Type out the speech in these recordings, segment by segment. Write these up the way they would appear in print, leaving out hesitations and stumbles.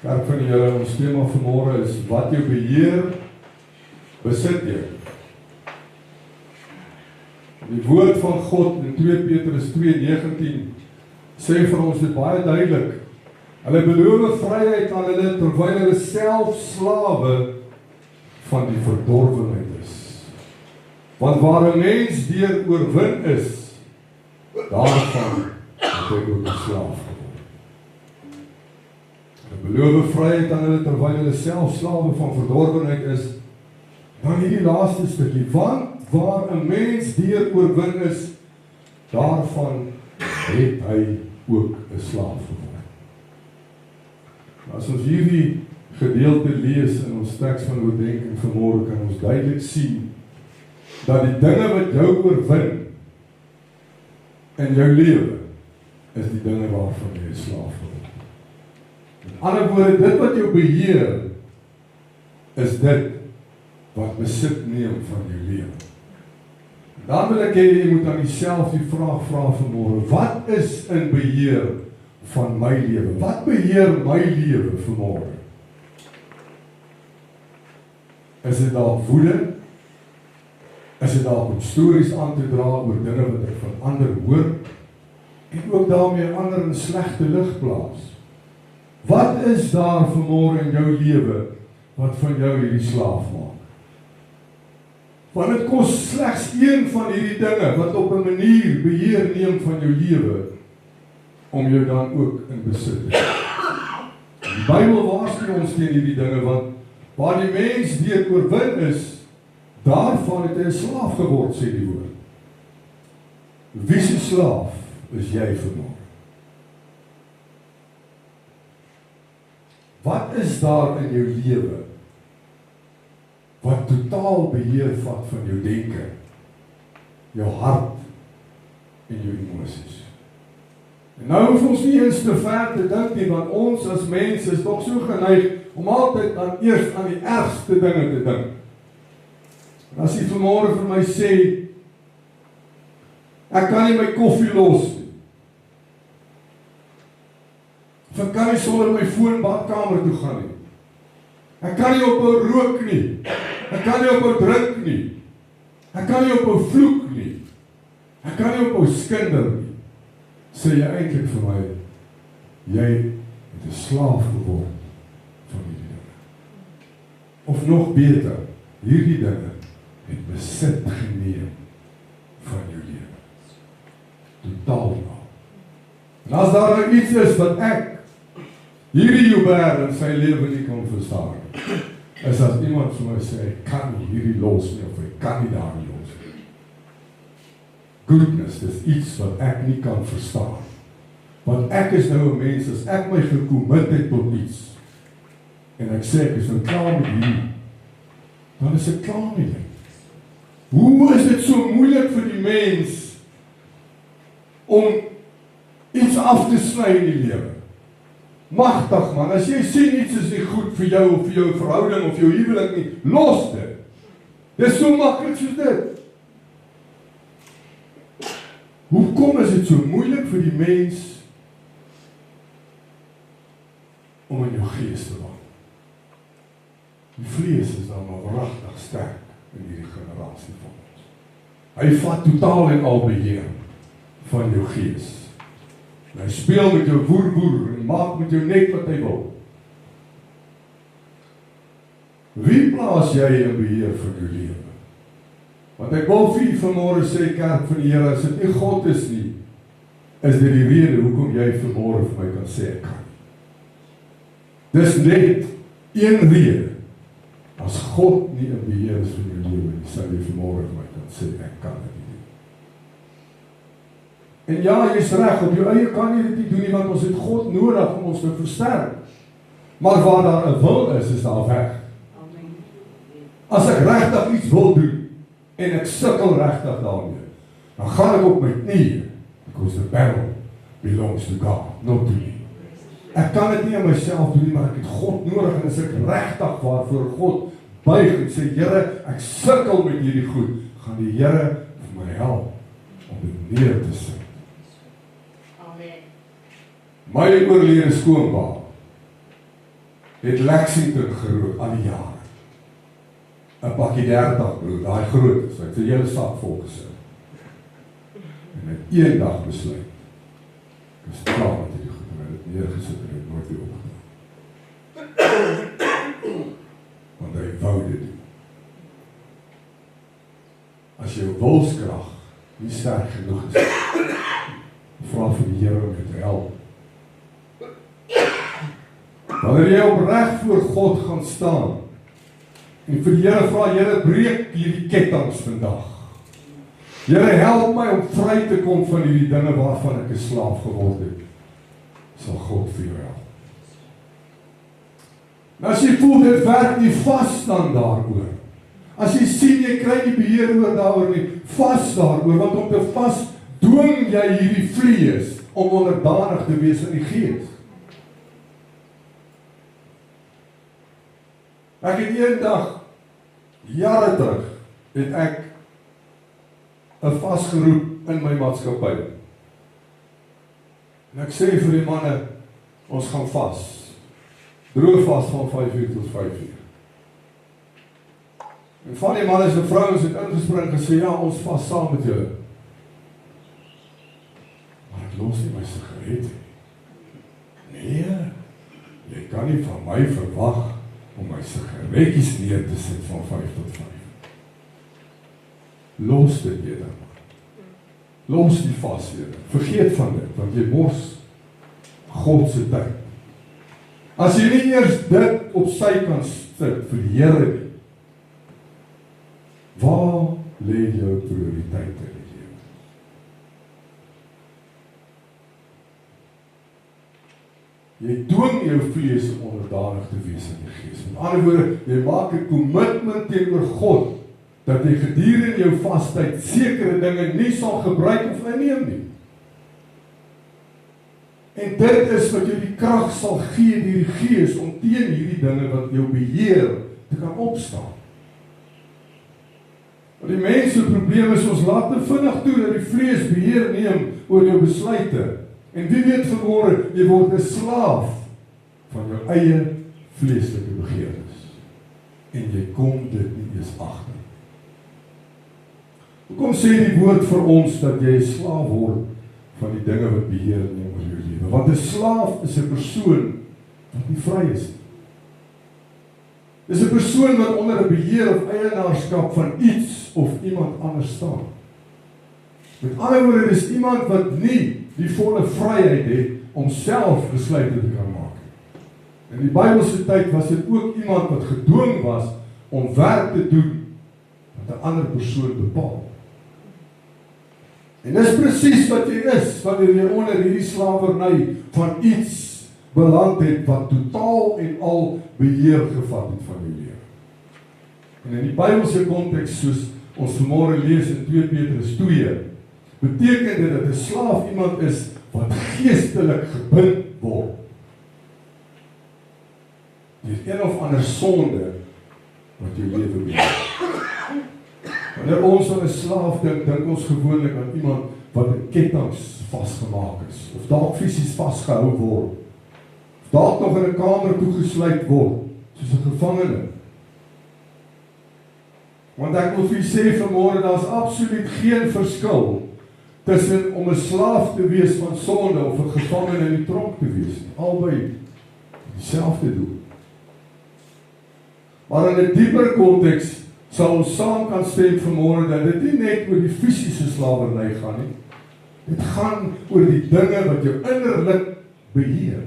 Kerk van die Here, ons tema vanmôre is wat jou beheer, besit jy. Die woord van God in 2 Petrus 2:19 sê vir ons dit baie duidelik. Hulle beloof vryheid aan hulle terwyl hulle self slawe van die verdorwenheid is. Want waar 'n mens deur oorwin is, daarvan het hy ook 'n slaaf geword. Hulle beloof vryheid aan hulle terwyl hulle self slawe van verdorwenheid is. Dan hierdie laaste stukkie, want waar 'n mens deur oorwin is, daarvan het hy ook 'n slaaf geword. As ons hierdie gedeelte lees in ons teks van oordeenking vanmôre, kan ons duidelik sien dat die dinge wat jou oorwin in jou lewe is die dinge waarvan jy 'n slaaf word. In ander woorde, dit wat jou beheer is dit wat besit neem van jou lewe. Dan wil ek hê jy moet aan jouself die vraag vra vanmôre, wat is in beheer van my lewe? Wat beheer my lewe vanmôre? Is dit dalk woede? Is dit dalk om stories aan te dra oor dinge wat ek van ander hoor en ook daarmee ander in slegte lig plaas? Wat is daar vanmôre in jou lewe wat van jou hierdie slaaf maak? Want dit kos slegs een van hierdie dinge wat op 'n manier beheer neem van jou lewe om jou dan ook in besit te hê. Die Bybel waarsku ons teen hierdie dinge, want waar die mens deur oorwin is, daarvan het hy 'n slaaf geword, sê die woord. Wie se slaaf is jy vanmôre? Wat is daar in jou lewe wat totaal beheer vat van jou denke, jou hart en jou emosies? En nou hoef ons nie eens te ver te dink nie, want ons as mense is toch so geneig om altyd eers aan die ergste dinge te dink. En as jy vanmôre vir my sê, ek kan nie my koffie los nie, of ek kan nie sonder my foon badkamer toe gaan nie, ek kan nie ophou rook nie, ek kan nie ophou drink nie, ek kan nie ophou vloek nie, ek kan nie ophou skinder nie, sê jy eintlik vir my, jy het 'n slaaf geword van hierdie dinge. Of nog beter, hierdie dinge het besit geneem van jou lewe. Totaal nou. En as daar nou iets is wat ek hierdie Joubert in sy lewe nie kan verstaan, is as iemand vir my sê, ek kan nie hierdie los nie, of ek kan nie daar nie los nie. Goodness, dis iets wat ek nie kan verstaan. Want ek is nou 'n mens, as ek my gekommit het tot iets, en ek sê, ek is nou klaar met hierdie, dan is ek klaar met dit. Hoe is dit so moeilik vir die mens om iets af te sny in die lewe? Magtig man, as jy sien iets is nie goed vir jou, of vir jou verhouding, of jou huwelik nie, los dit. Dit is so maklik soos dit. Hoekom is dit so moeilik vir die mens om in jou gees te wandel? Die vlees is dan maar regtig sterk in hierdie generasie van ons. Hy vat totaal en al beheer van jou gees. Hy speel met jou woer en maak met jou net wat hy wil. Wie plaas jy in beheer van jou lewe? Want ek wil vir vanmôre sê, kerk van die Here, as dit nie God is nie, is dit die rede hoekom jy vanmôre vir my kan sê ek kan. Dis net een rede. As God nie in beheer is van jou lewe nie, sal jy vanmôre vir my kan sê ek kan dit nie doen. En ja, jy is reg, op jou eie kan jy dit nie doen nie, want ons het God nodig om ons te versterk. Maar waar daar 'n wil is daar weg. As ek regtig iets wil doen, en ek sukkel regtig daarmee, dan gaan ek op my knieë, because the battle belongs to God, not to me. Ek kan dit nie aan myself doen nie, maar ek het God nodig, en as ek regtig waarvoor God buig en sê, Here, ek sukkel met hierdie goed, gaan die Here vir my help om dit neer te sit. My oorlede skoonpa het Lexington gerook al die jare. 'n pakkie 30 brood, daai groot is, hy het 'n hele sak vol gesit. En hy het eendag besluit, ek is klaar met hierdie goed, en hy het dit neergesit en hy het nooit weer opgedaan. Want hy wou dit doen. As jou wilskrag nie sterk genoeg is, vra vir die Here om jou te help. Wanneer jy opreg voor God gaan staan, en vir die Here vra, Here, breek hierdie kettinge vandag. Here, help my om vry te kom van hierdie dinge waarvan ek 'n slaaf geword het. Sal God vir jou help. En as jy voel dit werk nie, vas dan daaroor. As jy sien jy kry nie beheer oor daaroor nie, vas daaroor, want om te vas dwing jy hierdie vlees om onderdanig te wees aan die Gees. Ek het eendag, jare terug, het ek 'n vasgeroep in my maatskappy. En ek sê vir die manne, ons gaan vas. Droog vas van 5 uur tot 5 uur. En van die manne en vrouens het ingespring en gesê, ja, ons vas saam met julle. Maar ek los nie my sigaret nie. Nee, jy kan nie van my verwag om my sigaretjies neer te sit van 5 tot 5. Los dit eerder. Los die vas eerder. Vergeet van dit, want jy mors God se tyd. As jy nie eers dit op sy kan sit vir die Here nie, waar lê jou prioriteite in die lewe? Jy dwing jou vlees om onderdanig te wees in die Gees. Met ander woorde, jy maak 'n kommitment teenoor God, dat jy gedurende jou vastyd sekere dinge nie sal gebruik of inneem nie. En dit is wat jou die krag sal gee deur die Gees om teen hierdie dinge wat jou beheer te kan opstaan. Want die mens se probleem is ons laat te vinnig toe dat die vlees beheer neem oor jou besluite. En wie weet vanmôre, jy word 'n slaaf van jou eie vleeslike begeertes. En jy kom dit nie eens agter. Hoekom sê die woord vir ons dat jy 'n slaaf word van die dinge wat beheer neem oor jou lewe? Want 'n slaaf is 'n persoon wat nie vry is nie. Dis 'n persoon wat onder 'n beheer of eienaarskap van iets of iemand anders staan. Met ander woorde, dis iemand wat nie die volle vryheid het om self besluite te kan maak. In die Bybelse tyd was dit ook iemand wat gedwing was om werk te doen wat 'n ander persoon bepaal. En dis presies wat jy is, wanneer jy onder hierdie slawerny van iets beland het wat totaal en al beheer gevat het van jou lewe. En in die Bybelse konteks, soos ons vanmôre lees in 2 Petrus 2, beteken dit dat 'n slaaf iemand is wat geestelik gebind word deur een of ander sonde wat jou lewe beheer. Wanneer ons aan 'n slaaf dink ons gewoonlik aan iemand wat in kettinge vasgemaak is, of dalk fisies vasgehou word, of dalk nog in 'n kamer toegesluit word, soos 'n gevangene. Want ek wil vir u sê vanmôre, daar's absoluut geen verskil tussen om 'n slaaf te wees van sonde of 'n gevangene in die tronk te wees. Albei dieselfde doel. Maar in 'n dieper konteks sal ons saam kan stem vanmôre dat dit nie net oor die fisiese slawerny gaan nie. Dit gaan oor die dinge wat jou innerlik beheer.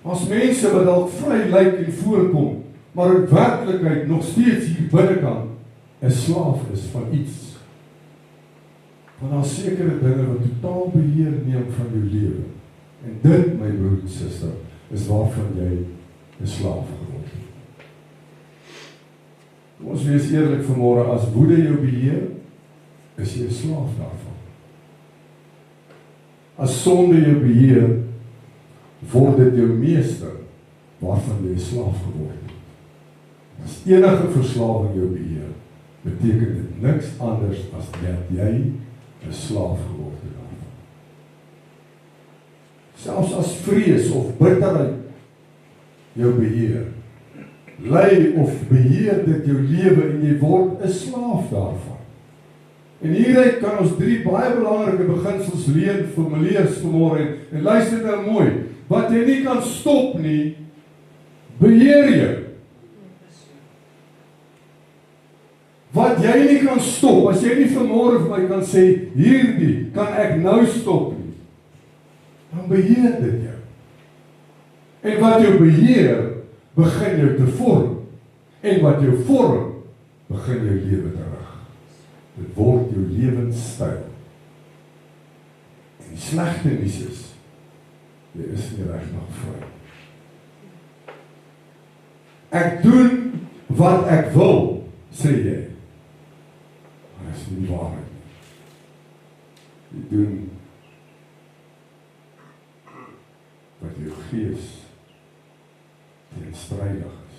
As mense wat dalk vry lyk en voorkom, maar in werklikheid nog steeds hier binnekant 'n slaaf is van iets. Want daar sekere dinge wat totaal beheer neem van jou lewe. En dit, my broer en suster, is waarvan jy 'n slaaf geword het. Ons wees eerlik vanmôre, as woede jou beheer, is jy 'n slaaf daarvan. As sonde jou beheer, word dit jou meester, waarvan jy 'n slaaf geword het. As enige verslawing jou beheer, beteken dit niks anders as dat jy 'n slaaf geword het daarvan. selfs as vrees of bitterheid jou beheer, lei of beheer dit jou lewe en jy word 'n slaaf daarvan. En hieruit kan ons 3 baie belangrike beginsels leer vanmôre en luister nou mooi. Wat jy nie kan stop nie, beheer jou. Wat jy nie kan stop, as jy nie vanmôre vir my kan sê, hierdie kan ek nou stop nie, dan beheer dit jou. En wat jou beheer, begin jou te vorm. En wat jou vorm, begin jou lewe te rig. Dit word jou lewenstyl. En die slegte nuus is, jy is nie regtig vry. Ek doen wat ek wil, sê jy. Maar dit is nie waarheid nie. Jy doen wat jou gees teenstrydig is.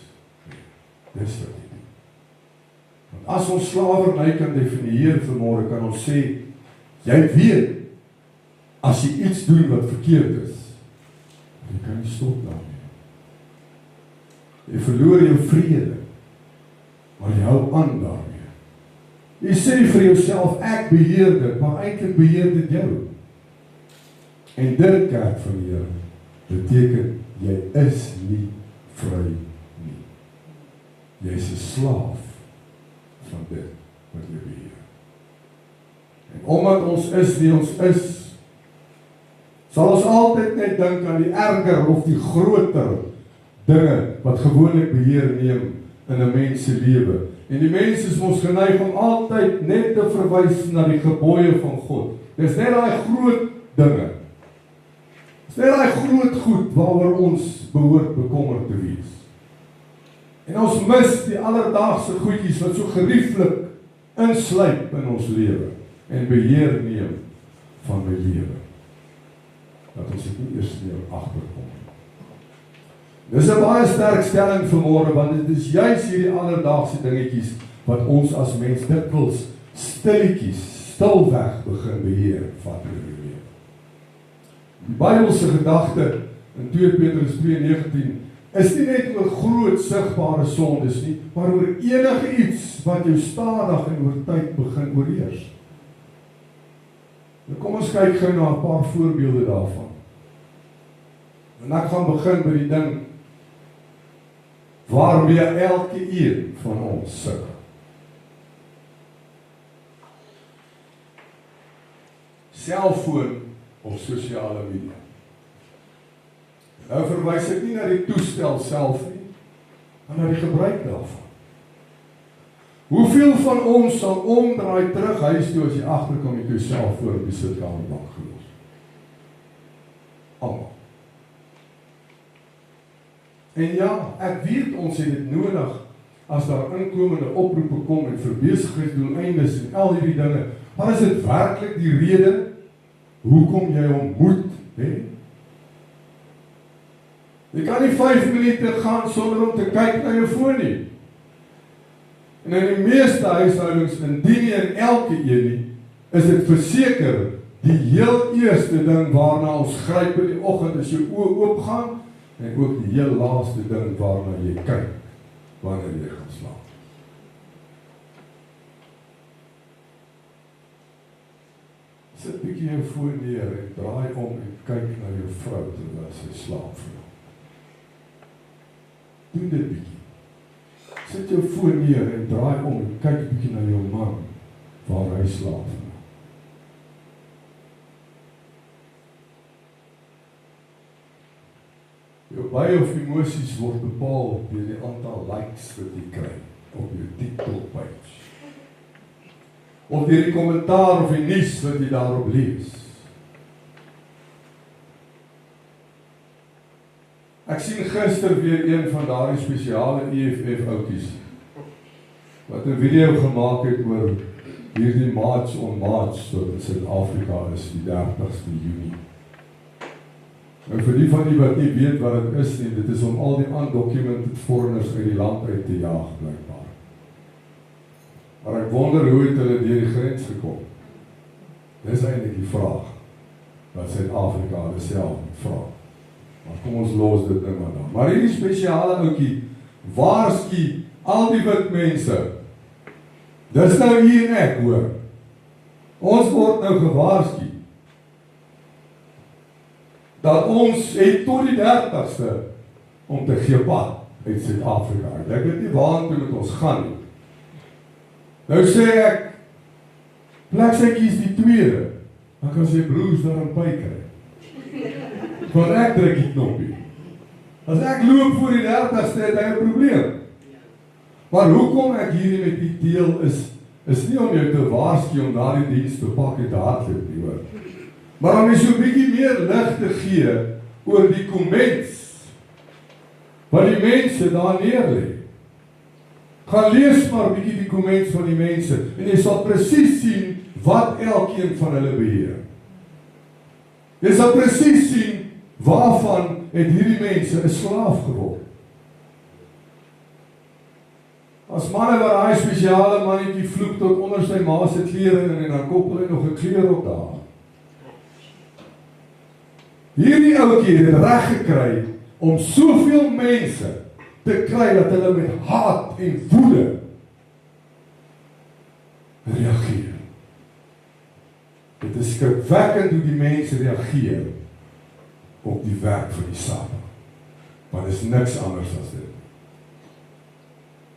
Dis wat jy doen. Want as ons slawerny kan definieer vanmôre, kan ons sê, jy weet, as jy iets doen wat verkeerd is, jy kan nie stop daarmee. Jy verloor jou vrede, maar jy hou aan daarmee. Jy sê vir jouself, ek beheer dit, maar eintlik beheer dit jou. En dit, kerk van die Here, beteken, jy is nie vry nie. Jy is 'n slaaf van dit wat jy beheer. En omdat ons is wie ons is, sal ons altyd net dink aan die erger of die groter dinge wat gewoonlik beheer neem in 'n mens se lewe. En die mens is ons geneig om altyd net te verwys na die gebooie van God. Dis net daai groot dinge. Dis net daai groot goed waaroor ons behoort bekommerd te wees. En ons mis die alledaagse goedjies wat so gerieflik insluip in ons lewe en beheer neem van my lewe. Dat ons dit nie eers meer agterkom. Dis 'n baie sterk stelling vanmôre, want dit is juis hierdie alledaagse dingetjies wat ons as mens dikwels stilweg begin beheer van die lewe. Die Bybelse gedagte in 2 Petrus 2:19 is nie net oor groot sigbare sondes nie, maar oor enige iets wat jou stadig en oor tyd begin oorheers. Nou kom ons kyk gou na 'n paar voorbeelde daarvan. En ek gaan begin by die ding waarmee elke een van ons sukkel. Selfoon of sosiale media. Nou verwys ek nie na die toestel self nie, maar na die gebruik daarvan. Hoeveel van ons sal omdraai terug huis toe as jy agterkom met jou selfoon op die sitkamerbank gelos? Almal. En ja, ek weet ons het dit nodig as daar inkomende oproepe kom en vir besigheidsdoeleindes en al hierdie dinge. Maar is dit werklik die rede hoekom jy hom moet hê? Jy kan nie 5 minute gaan sonder om te kyk na jou foon nie. En in die meeste huishoudings, indien nie in elke een nie, is dit verseker die heel eerste ding waarna ons gryp in die oggend as jou oë oopgaan, en ook die heel laaste ding waarna jy kyk wanneer jy gaan slaap. Sit bietjie jou foon neer en draai om en kyk na jou vrou terwyl sy slaap vir jou. Doen dit bietjie. Sit jou foon neer en draai om en kyk bietjie na jou man waar hy slaap vir jou. Jou baie of emosies word bepaal deur die aantal likes wat jy kry op jou TikTok page. Of deur die kommentaar of die nuus wat jy daarop lees. Ek sien gister weer een van daardie spesiale EFF oudjies wat 'n video gemaak het oor hierdie March on March wat in Suid-Afrika is die 30ste Junie. En vir die van die wat nie weet wat dit is nie, dit is om al die undocumented foreigners uit die land uit te jaag blijkbaar. Maar ek wonder hoe het hulle deur die grens gekom. Dis eintlik die vraag. wat Suid-Afrika hulle self moet vra. Maar kom ons los dit nou maar dan. Maar hierdie spesiale ouetjie waarsku al die wit mense. Dis nou hier en ek hoor. Ons word nou gewaarsku dat ons het tot die 30ste om te gee pad uit Suid-Afrika. Ek weet nie waartoe met ons gaan nie. Nou sê ek, plek sy kies die tweede, dan kan sy broers daar in by kry. Want ek druk die knoppie. As ek loop voor die 30ste, het hy 'n probleem. Maar hoekom ek hierdie met die deel is nie om jou te waarsku om daardie diens te pak en te hardloop nie, hoor. Maar om jy so 'n bietjie meer lig te gee oor die kommens wat die mense daar neerlê. Gaan lees maar 'n bietjie die kommens van die mense en jy sal presies sien wat elkeen van hulle beheer. Jy sal presies sien waarvan het hierdie mense 'n slaaf geword. As manne wat daai spesiale mannetjie vloek tot onder sy ma se klere en dan koppel hy nog 'n kleur op daar. Hierdie ouetjie het reg gekry om soveel mense te kry dat hulle met haat en woede reageer. Dit is skrikwekkend hoe die mense reageer op die werk van die Sabbat. Maar dit is niks anders as dit.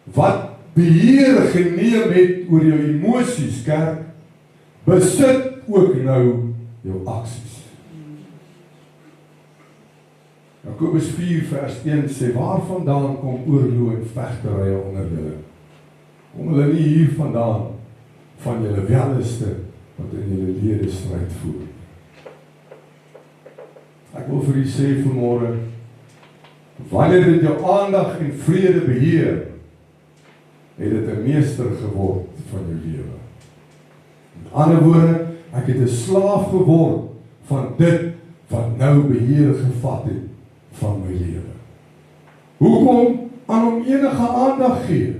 Wat beheer geneem het oor jou emosies, kerk, besit ook nou jou aksies. Jakobus 4 vers 1 sê, waarvandaan kom oorlog en vegterye onder julle? Kom hulle nie hier vandaan, van julle welleste, wat in julle lede stryd voer. Ek wil vir u sê vanmôre, wanneer dit jou aandag en vrede beheer, het dit 'n meester geword van jou lewe. Met ander woorde, ek het 'n slaaf geword van dit wat nou beheer gevat het van my lewe. Hoekom aan hom enige aandag gee?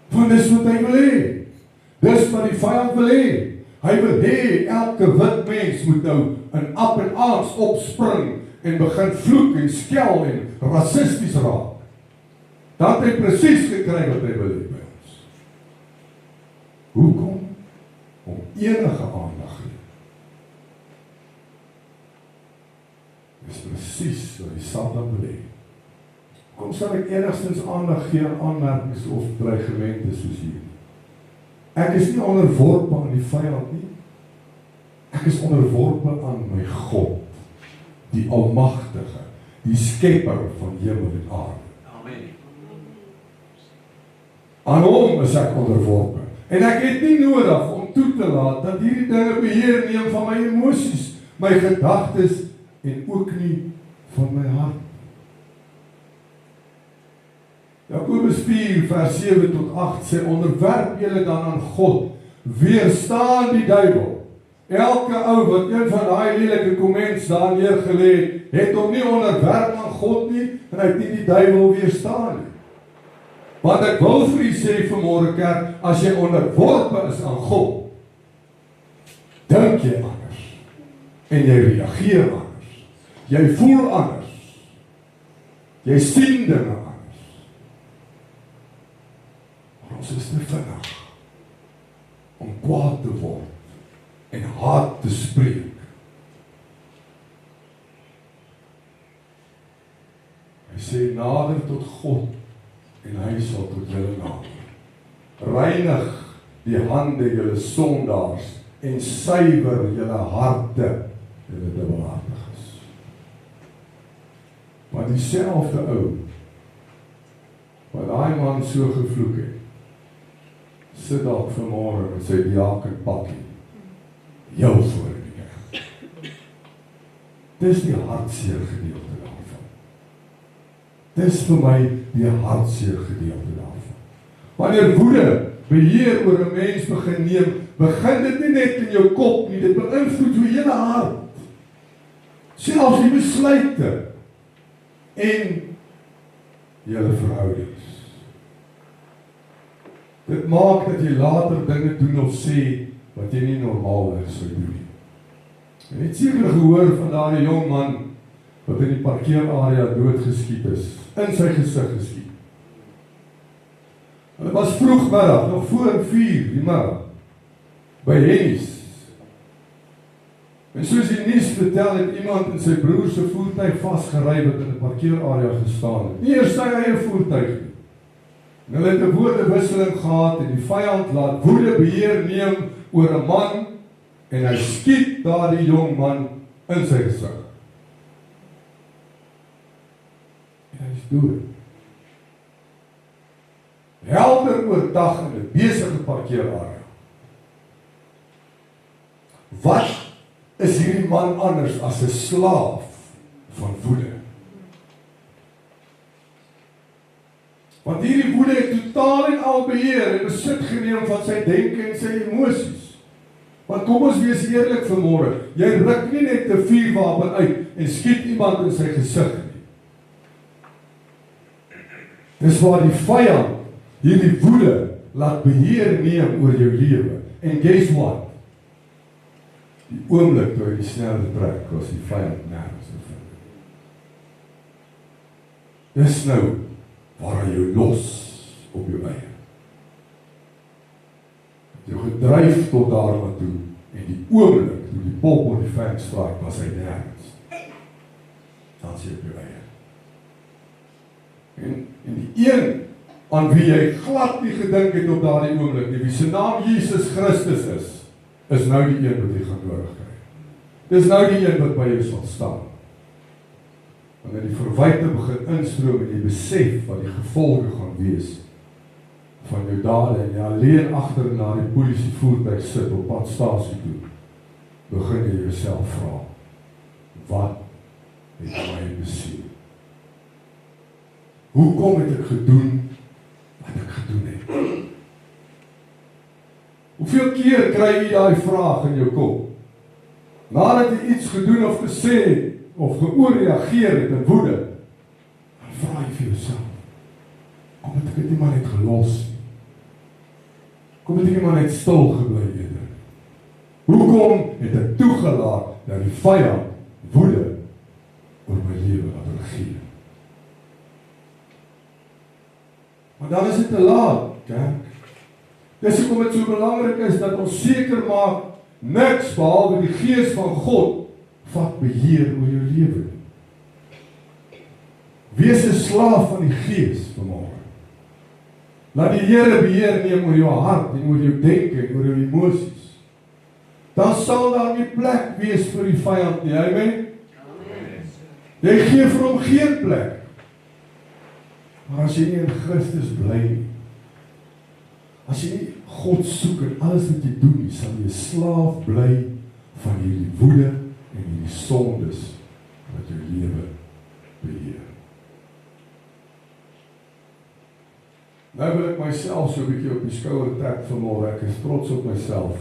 Want dis wat hy wil hê. Dis wat die vyand wil hê. Hy wil hê elke wit mens moet nou in op en aans opspring en begin vloek en skel en rassisties raak. Dat hy presies gekry wat hy wil hê by ons. Hoekom? Om enige aandag gee. Dis presies wat die Satan wil hê. Kom sal ek enigstens aandag gee aan aanmerkings of dreigemente soos hier. Ek is nie onderworpe aan die vyand nie. Ek is onderworpe aan my God, die Almagtige, die Skepper van hemel en aarde. Amen. Aan hom is ek onderworpe. En ek het nie nodig om toe te laat dat hierdie dinge beheer neem van my emosies, my gedagtes en ook nie van my hart. Jakobus 4 vers 7 tot 8 sê, onderwerp julle dan aan God, weerstaan die duiwel. Elke ou wat een van daai lelike kommens daar neergelê het hom nie onderwerp aan God nie, en hy het nie die duiwel weerstaan nie. Want ek wil vir u sê vanmôre kerk, as jy onderworpe is aan God, dink jy anders, en jy reageer anders, jy voel anders, jy sien dinge anders. Ons is te vinnig om kwaad te word en haat te spreek. Hy sê, nader tot God en hy sal tot julle nader. Reinig die hande julle sondaars en suiwer julle harte, julle dubbelhartiges. Maar dieselfde ou wat daai man so gevloek het, sit dalk vanmôre met sy diakenpakkie jou voor in die kerk. Dis die hartseer gedeelte daarvan. Dis vir my die hartseer gedeelte daarvan. Wanneer woede beheer oor 'n mens begin neem, begin dit nie net in jou kop nie, dit beïnvloed jou hele hart. Selfs die besluite en julle verhoudings. Dit maak dat jy later dinge doen of sê wat jy nie normaalweg sou doen nie. En het seker gehoor van daardie jong man wat in die parkeerarea doodgeskiet is, in sy gesig geskiet. Hulle was vroegmiddag, nog voor 4 die middag, by Hennies. En soos die nuus vertel, het iemand in sy broer se voertuig vasgery wat in 'n parkeerarea gestaan het. Nie eers sy eie voertuig nie. En hulle het 'n woordewisseling gehad en die vyand laat woede beheer neem oor 'n man en hy skiet daardie jong man in sy gesig. En hy is dood. Helder oordag in 'n besige parkeerarea. Wat is hierdie man anders as 'n slaaf van woede? Want hierdie woede het totaal en al beheer en besit geneem van sy denke en sy emosies. Want kom ons wees eerlik vanmôre, jy ruk nie net 'n vuurwapen uit en skiet iemand in sy gesig nie. Dis waar die vyand hierdie woede laat beheer neem oor jou lewe. En guess what? Die oomblik toe hy die snelle trek, was die vyand nergens te vind. Dis nou waar hy jou los op jou eie. Jou gedryf tot daar toe, en die oomblik toe die pop op die vang straak, was hy nergens. Dan sê op jou eie. En die een aan wie jy glad nie gedink het op daardie oomblik nie, wie se naam Jesus Christus is nou die een wat jy gaan nodig kry. Dis nou die een wat by jou sal staan. Wanneer die verwyte begin instroom en jy besef wat die gevolge gaan wees van jou dade en jy alleen agter na die polisie voertuig sit op padstasie toe, begin jy jouself vra, wat het my beseer? Hoekom het ek gedoen wat ek gedoen het? Hoeveel keer kry jy daai vraag in jou kop? Nadat jy iets gedoen of gesê het, of geoorreageer het in woede, dan vra jy vir jouself, kom het ek dit nie maar net gelos nie? Kom het ek nie maar net stil gebly eerder? Hoekom het ek toegelaat dat die vyand woede oor my lewe laat regeer? Maar dan is dit te laat, kerk. Dis hoekom dit so belangrik is dat ons seker maak niks behalwe die Gees van God vat beheer oor jou lewe. Wees 'n slaaf van die Gees vanmôre. Laat die Here beheer neem oor jou hart en oor jou denke en oor jou emosies. Dan sal daar nie plek wees vir die vyand nie, amen? Jy gee vir hom geen plek. Maar as jy nie in Christus bly nie, as jy nie God soek en alles wat jy doen nie, sal jy 'n slaaf bly van hierdie woede en hierdie sondes wat jou lewe beheer. Nou wil ek myself so 'n bietjie op die skouer trek vanmôre. Ek is trots op myself.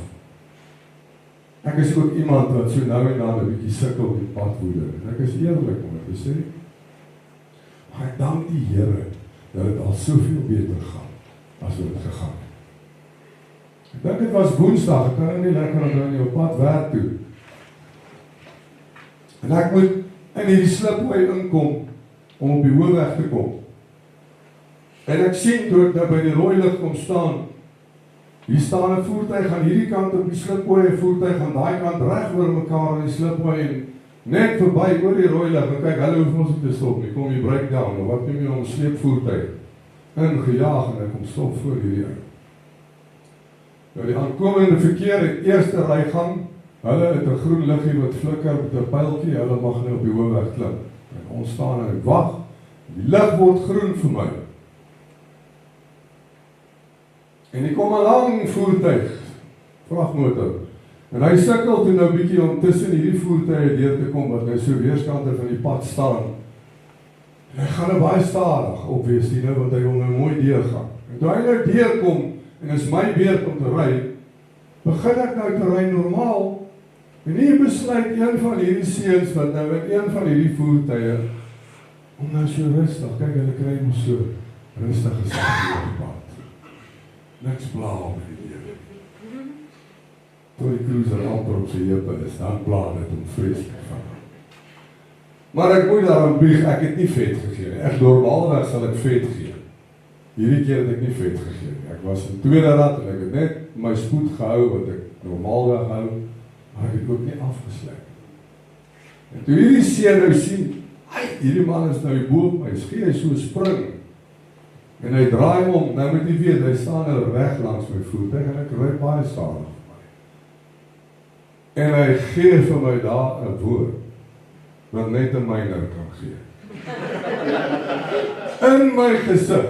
Ek is ook iemand wat so nou en dan 'n bietjie sukkel met padwoede. En ek is eerlik om dit te sê. Maar ek dank die Here dat dit al soveel beter gaan as wat dit gegaan het. Ek dink dit was Woensdag, ek kan nou nie lekker onthou nie, op pad werk toe. En ek moet in hierdie slipway inkom om op die hoofweg te kom. En ek sien toe ek nou by die rooi lig kom staan, hier staan 'n voertuig aan hierdie kant op die slipway, 'n voertuig aan daai kant reg oor mekaar in die slipway en net verby oor die rooi lig. En kyk, hulle hoef ons nie te stop nie. Kom jy breakdown, of wat neem jy om 'n sleepvoertuig ingejaag en ek kom stop voor hierdie ou. Nou die aankomende verkeer het eerste ry gang. Hulle het 'n groen liggie wat flikker met 'n pyltjie, hulle mag nou op die hoofweg klim. En ons staan en ek wag. Die lig word groen vir my. En ek kom 'n lang voertuig, vragmotor. En hy sukkel toe nou bietjie om tussen hierdie voertuie deur te kom wat nou so weerskante van die pad staan. En hy gaan nou baie stadig opwees die nou want hy wil nou mooi deurgaan. En toe hy nou deurkom en is my beurt om te ry, begin ek nou te ry normaal. En hier besluit een van hierdie seuns wat nou in een van hierdie voertuie om nou so rustig, kyk hulle kry mos so rustige saak op die pad. Niks blauw met die lewe. tot die cruiser amper op sy heupe is, dan pla dit om vreeslik van. Maar ek moet daarom bieg, ek het nie vet gegee nie. Ek normaalweg sal ek vet gee. Hierdie keer het ek nie vet gegee nie. Ek was in tweede rad en ek het net my spoed gehou wat ek normaalweg hou, maar ek het ook nie afgesluit. En toe hierdie seun nou sien, hierdie man is nou hier bo op my, skie hy so spring. En hy draai om, nou moet jy weet, hy staan nou reg langs my voertuig en ek ry baie stadig vir my. En hy gee vir my daar 'n woord, wat net in my nou kan gee. In my gesig,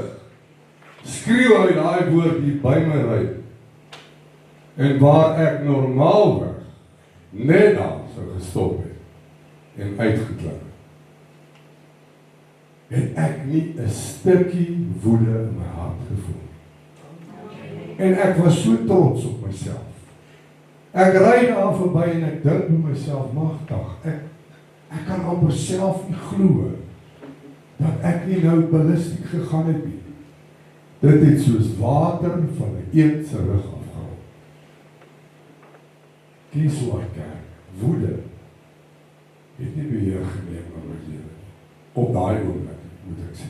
skreeu hy daai woord hier by my ry. En waar ek normaalweg net daar sou gestop het en uitgeklink, het ek nie 'n stukkie woede in my hart gevoel. En ek was so trots op myself. Ek ry daar verby en ek dink by myself, magtig, ek kan amper self nie glo dat ek nie nou ballistiek gegaan het nie. Dit het soos water van 'n eend se rug afgehaal. Kies wat kerk, woede het nie beheer geneem oor my lewe. Op daai oomblik, moet ek sê.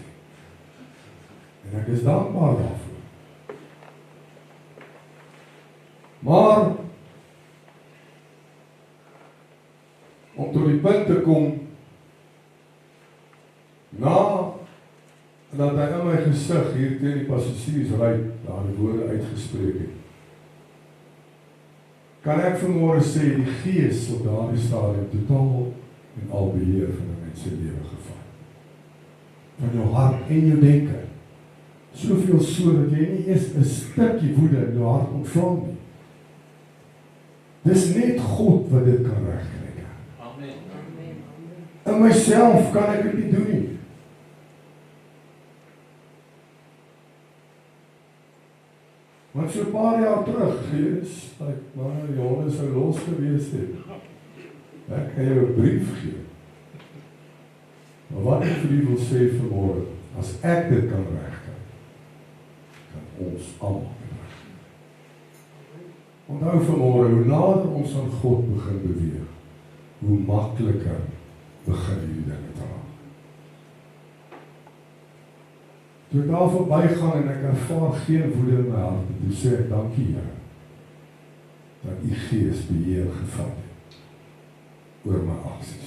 En ek is dankbaar daarvoor. Maar om tot die punt te kom, dat hy in my gesig hier teen die passasiers ry, daar die woorde uitgespreek het, kan ek vanmôre sê, die gees op daardie stadium totaal en al beheer van 'n mens se lewe gevat. Van jou hart en jou denke. Soveel so dat jy nie eers 'n stukkie woede in jou hart ontvang nie. Dis net God wat dit kan regkry. Amen. In myself kan ek dit nie doen nie. Want so 'n paar jaar terug, Johannes sou los gewees het. Ek kan jou 'n brief gee. Maar wat ek vir u wil sê vanmôre, as ek dit kan regkry, kan ons almal reg. Onthou vanmôre, hoe nader ons aan God begin beweeg, hoe makliker begin hierdie dinge te raak. Toe ek daar verbygaan en ek ervaar geen woede in my hart, en toe sê ek, dankie Here, dat u gees beheer gevat het oor my aksies.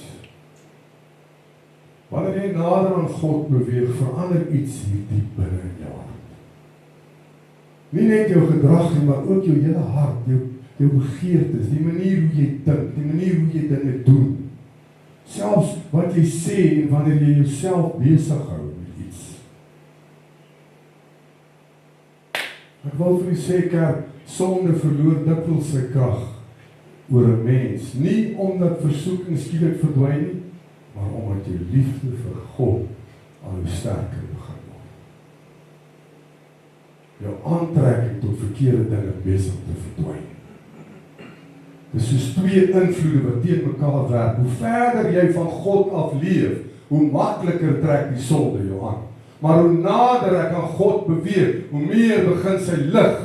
Wanneer jy nader aan God beweeg, verander iets hier diep binne in jou hart. Nie net jou gedrag nie, maar ook jou hele hart, jou begeertes, die manier hoe jy dink, die manier hoe jy dinge doen. Selfs wat jy sê en wanneer jy jouself besig hou met iets. Ek wil vir u sê, kerk, sonde verloor dikwels sy krag oor 'n mens, nie omdat versoeking skielik verdwyn nie, maar omdat jou liefde vir God al hoe sterker begin word. Jou aantrekking tot verkeerde dinge besig te verdwyn. Dis soos twee invloede wat teen mekaar werk. Hoe verder jy van God af leef, hoe makliker trek die sonde jou aan. Maar hoe nader ek aan God beweeg, hoe meer begin sy lig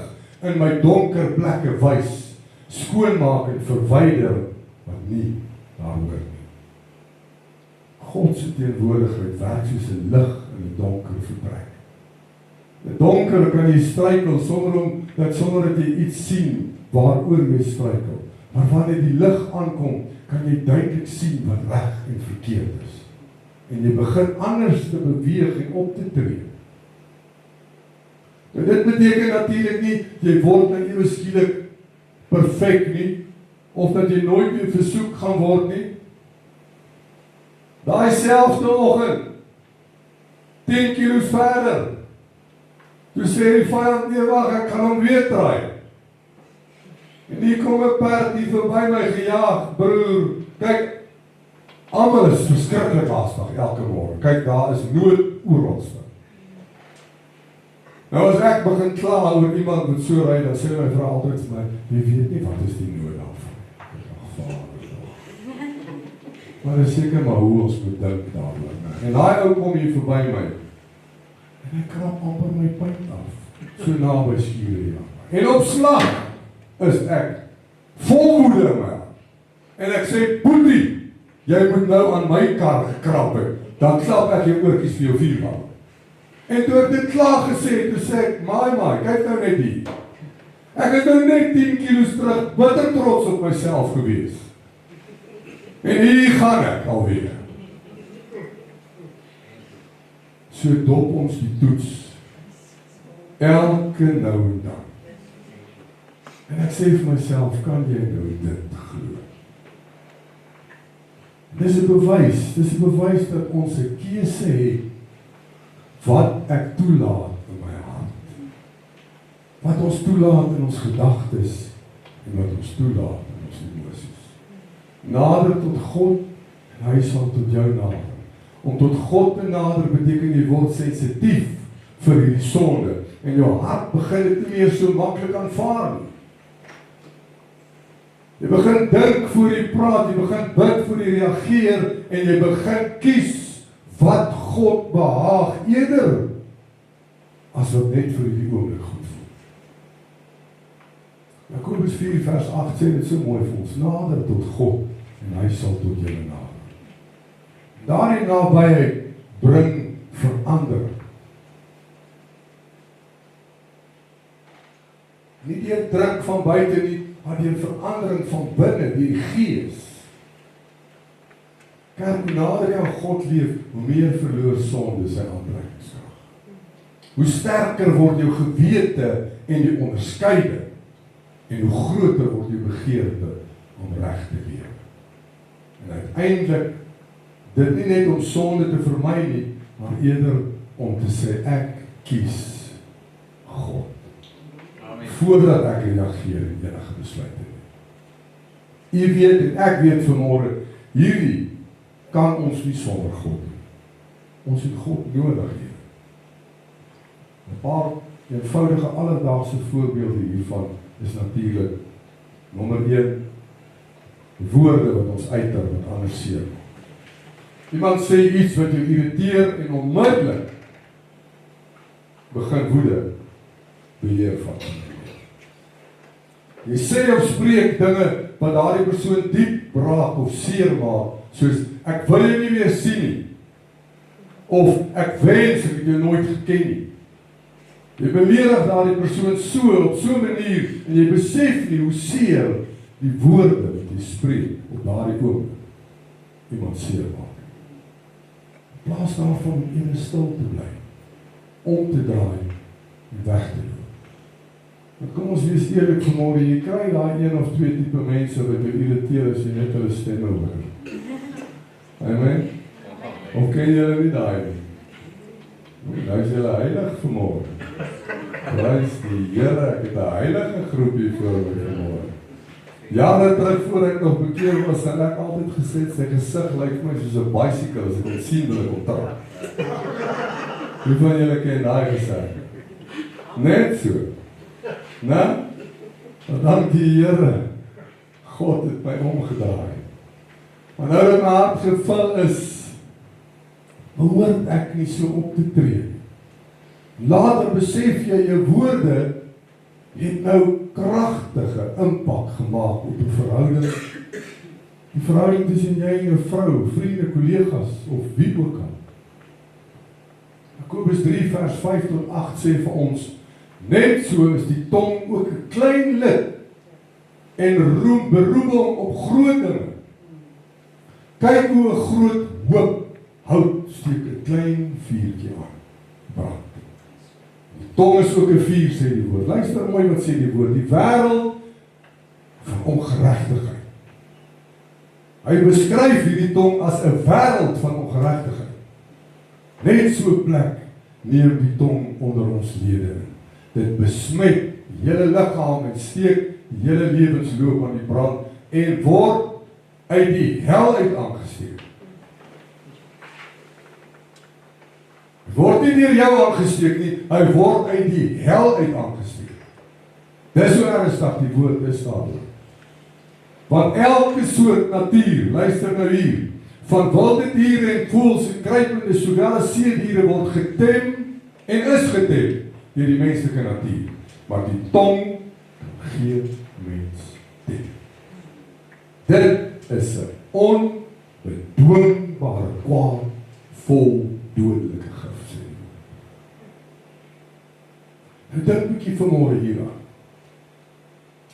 in my donker plekke wys, skoonmaak en verwyder wat nie daar hoort nie. God se teenwoordigheid werk soos 'n lig in 'n donker vertrek. 'n Donker kan jy struikel sonder dat jy iets sien waaroor jy struikel. Maar wanneer die lig aankom, kan jy duidelik sien wat reg en verkeerd is. En jy begin anders te beweeg en op te tree. En dit beteken natuurlik nie, jy word nou ewe skielik perfek nie, of dat jy nooit meer versoek gaan word nie. Daai selfde oggend, 10 km verder, toe sê die vyand, nee wag, ek gaan hom weer draai. En hier kom 'n perd hier verby my gejaag, broer, kyk, almal is verskriklik haastig elke môre, kyk daar is nood oral. Nou as ek begin kla oor iemand wat so ry, dan sê my vrou altyd vir my, jy weet nie wat is die nood daarvan. Maar dis seker maar hoe ons moet dink daaroor. En daai ou kom hier verby my, en hy krap amper my pyp af, so naby skure. En op slag is ek vol woede in my hart. En ek sê, Boetie, jy moet nou aan my kar gekrap het, dan klap ek jou oortjies vir jou vuurwapen. En toe ek dit klaar gesê, toe sê ek, maai, kyk nou net hier. Ek is nou net 10 kilos terug, bitter trots op myself gewees. En hier gaan ek alweer. So dop ons die toets, elke nou en dan. En ek sê vir myself, kan jy nou dit glo? Dis 'n bewys dat ons 'n keuse het, wat ek toelaat in my hart. Wat ons toelaat in ons gedagtes, en wat ons toelaat in ons emosies. Nader tot God, en hy sal tot jou nader. Om tot God te nader beteken jy word sensitief vir hierdie sonde, en jou hart begin dit nie meer so maklik aanvaar nie. Jy begin dink voor jy praat, jy begin bid voor jy reageer, en jy begin kies wat God behaag eerder, as wat net vir die oomblik goed voel. Jakobus 4 vers 8 sê dit so mooi vir ons, nader tot God, en hy sal tot julle nader. Daarin nabyheid bring verander. Nie deur druk van buite nie, maar deur verandering van binne, die Gees. Kerk, hoe nader jy aan God leef, hoe meer verloor sonde sy aantrekkingskrag. Hoe sterker word jou gewete en die onderskeiding, en hoe groter word jou begeerte om reg te leef. En uiteindelik, dit nie net om sonde te vermy nie, maar eerder om te sê, ek kies God. Amen. Voordat ek reageer en enige besluit neem. U weet en ek weet vanmôre, hierdie kan ons nie sonder God doen. Ons het God nodig hier. 'n Paar eenvoudige alledaagse voorbeelde hiervan is natuurlik, nommer 1, woorde wat ons uiter wat ander seer. Iemand sê iets wat jou irriteer en onmiddellik begin woede beheer van. Jy sê of spreek dinge wat daardie persoon diep braak of seer maak, soos ek wil jou nie meer sien nie, of ek wens ek het jou nooit geken nie. Jy beledig daardie persoon so, op so 'n manier, en jy besef nie hoe seer die woorde wat jy spreek op daardie oomblik iemand seer maak. In plaas daarvan om eers stil te bly, om te draai en weg te loop. Want kom ons wees eerlik vanmôre, jy kry daai 1 of 2 tipe mense wat jou irriteer as jy net hulle stemme hoor. Amen? Of ken julle nie daai nie? Nou is julle heilig vanmôre. Prys die Here, ek het 'n heilige groep hier voor my vanmôre. Jare terug voor ek nog bekeer was, het ek altyd gesê, sy gesig lyk vir my soos 'n bicycle, as ek hom sien wil ek op trap. Wie van julle ken daai gesig? Net so. Nou, dank die Here, God het my omgedraai. Maar nou dat my hart gevul is, behoort ek nie so op te tree. Later besef jy, jou woorde het nou kragtige impak gemaak op die verhouding. Die verhouding tussen jy en jou vrou, vriende, kollegas of wie ook al. Jakobus 3 vers 5 tot 8 sê vir ons, net so is die tong ook 'n klein lid en beroep hom op groot dinge. Kyk hoe 'n groot hoop hout steek 'n klein vuurtjie aan. Brand. Die tong is ook 'n vuur, sê die woord. Luister mooi wat sê die woord. Die wêreld van ongeregtigheid. Hy beskryf hierdie tong as 'n wêreld van ongeregtigheid. Net so 'n plek neem die tong onder ons lede in. Dit besmet die hele liggaam en steek die hele lewensloop aan die brand en word uit die hel uit aangesteek. Word nie deur jou aangesteek nie, hy word uit die hel uit aangesteek. Dis hoe ernstig die woord is daaroor. Want elke soort natuur, luister nou hier, van wilde diere en voëls en kruipende sowel as seediere word getem en is getem deur die menslike natuur. Maar die tong gee mens tem. Dit is 'n onbedwingbare kwaad vol dodelike gif, sê die Woord. Nou dink 'n bietjie vanmôre hieraan.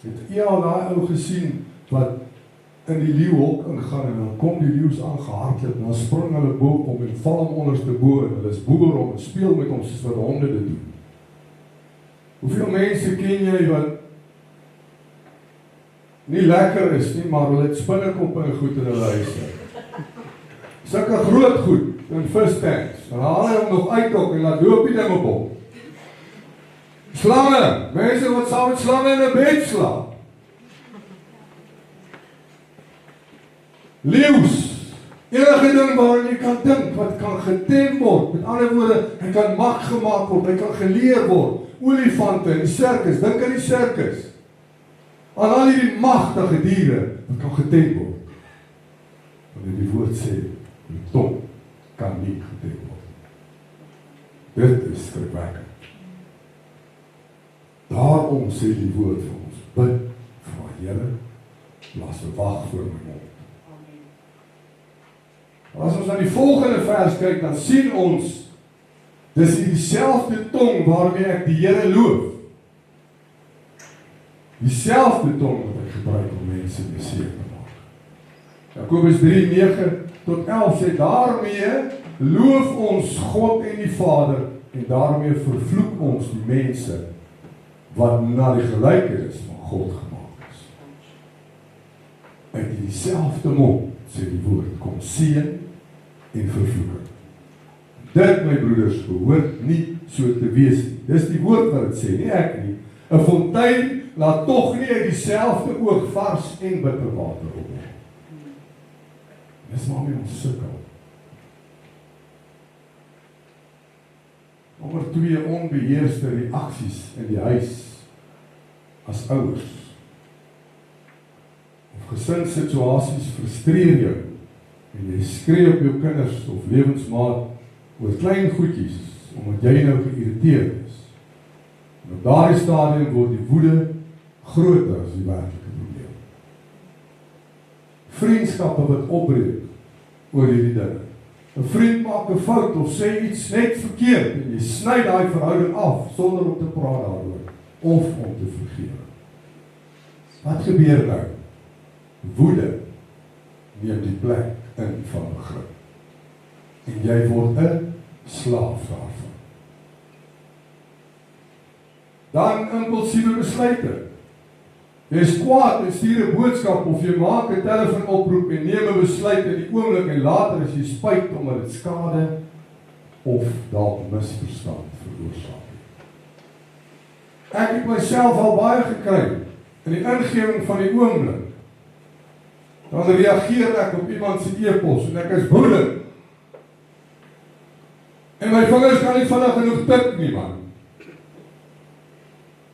Het jy al daai ou gesien wat in die leeuhok ingaan en dan kom die leeu's aangehardloop en dan spring hulle bo op hom en val hom onderste bo en hulle is boer om en speel met hom soos wat honde dit doen. Hoeveel mense ken jy wat nie lekker is nie, maar hulle het spinnekoppe en goed in hulle huise. Sulke groot goed in vistanks, dan haal hy hom nog uit ook en laat loop die ding op hom. Slange, mense wat saam met slange in 'n bed slaap. Leeu's, enige ding waarin jy kan dink, wat kan getem word, met ander woorde, hy kan mag gemaak word, hy kan geleer word, olifante in die sirkus, dink aan die sirkus, aan al hierdie magtige diere, wat kan getem word, wanneer die Woord sê, die tong kan nie getem word. Dit is skrikwekkend. Daarom sê die Woord vir ons, bid vir Here, laat 'n wag voor my mond. As ons na die volgende vers kyk, dan sien ons, dis dieselfde tong waarmee ek die Here loof. Dieselfde tong wat ek gebruik om mense mee seer te maak. Jakobus 3:9-11 sê, daarmee loof ons God en die Vader, en daarmee vervloek ons die mense, wat na die gelykenis van God gemaak is. Uit dieselfde mond, sê die Woord, kom seën en vervloeking. Dit, my broeders, behoort nie so te wees nie. Dis die Woord wat dit sê, nie ek nie. 'n fontein laat tog nie uit dieselfde oog vars en bitter water op nie. Dis waarmee ons sukkel. Nommer 2, onbeheerste reaksies in die huis as ouers. Of gesinssituasies frustreer jou en jy skree op jou kinders of lewensmaat oor klein goedjies omdat jy nou geïrriteerd is. En op daardie stadium word die woede groter as die werklike probleem. Vriendskappe wat opbreek oor hierdie dinge. 'n Vriend maak 'n fout of sê iets net verkeerd en jy sny daai verhouding af sonder om te praat daaroor of om te vergewe. Wat gebeur nou? Woede neem die plek in van begrip. En jy word 'n slaaf daarvan. Dan impulsiewe besluite. Jy is kwaad en stuur 'n boodskap of jy maak 'n telefoonoproep en neem 'n besluit in die oomblik en later is jy spyt omdat dit skade of dalk misverstand veroorsaak. Ek het myself al baie gekry in die ingewing van die oomblik. Dan reageer ek op iemand se e-pos en ek is woedend. En my vingers kan nie vinnig genoeg tik nie, man.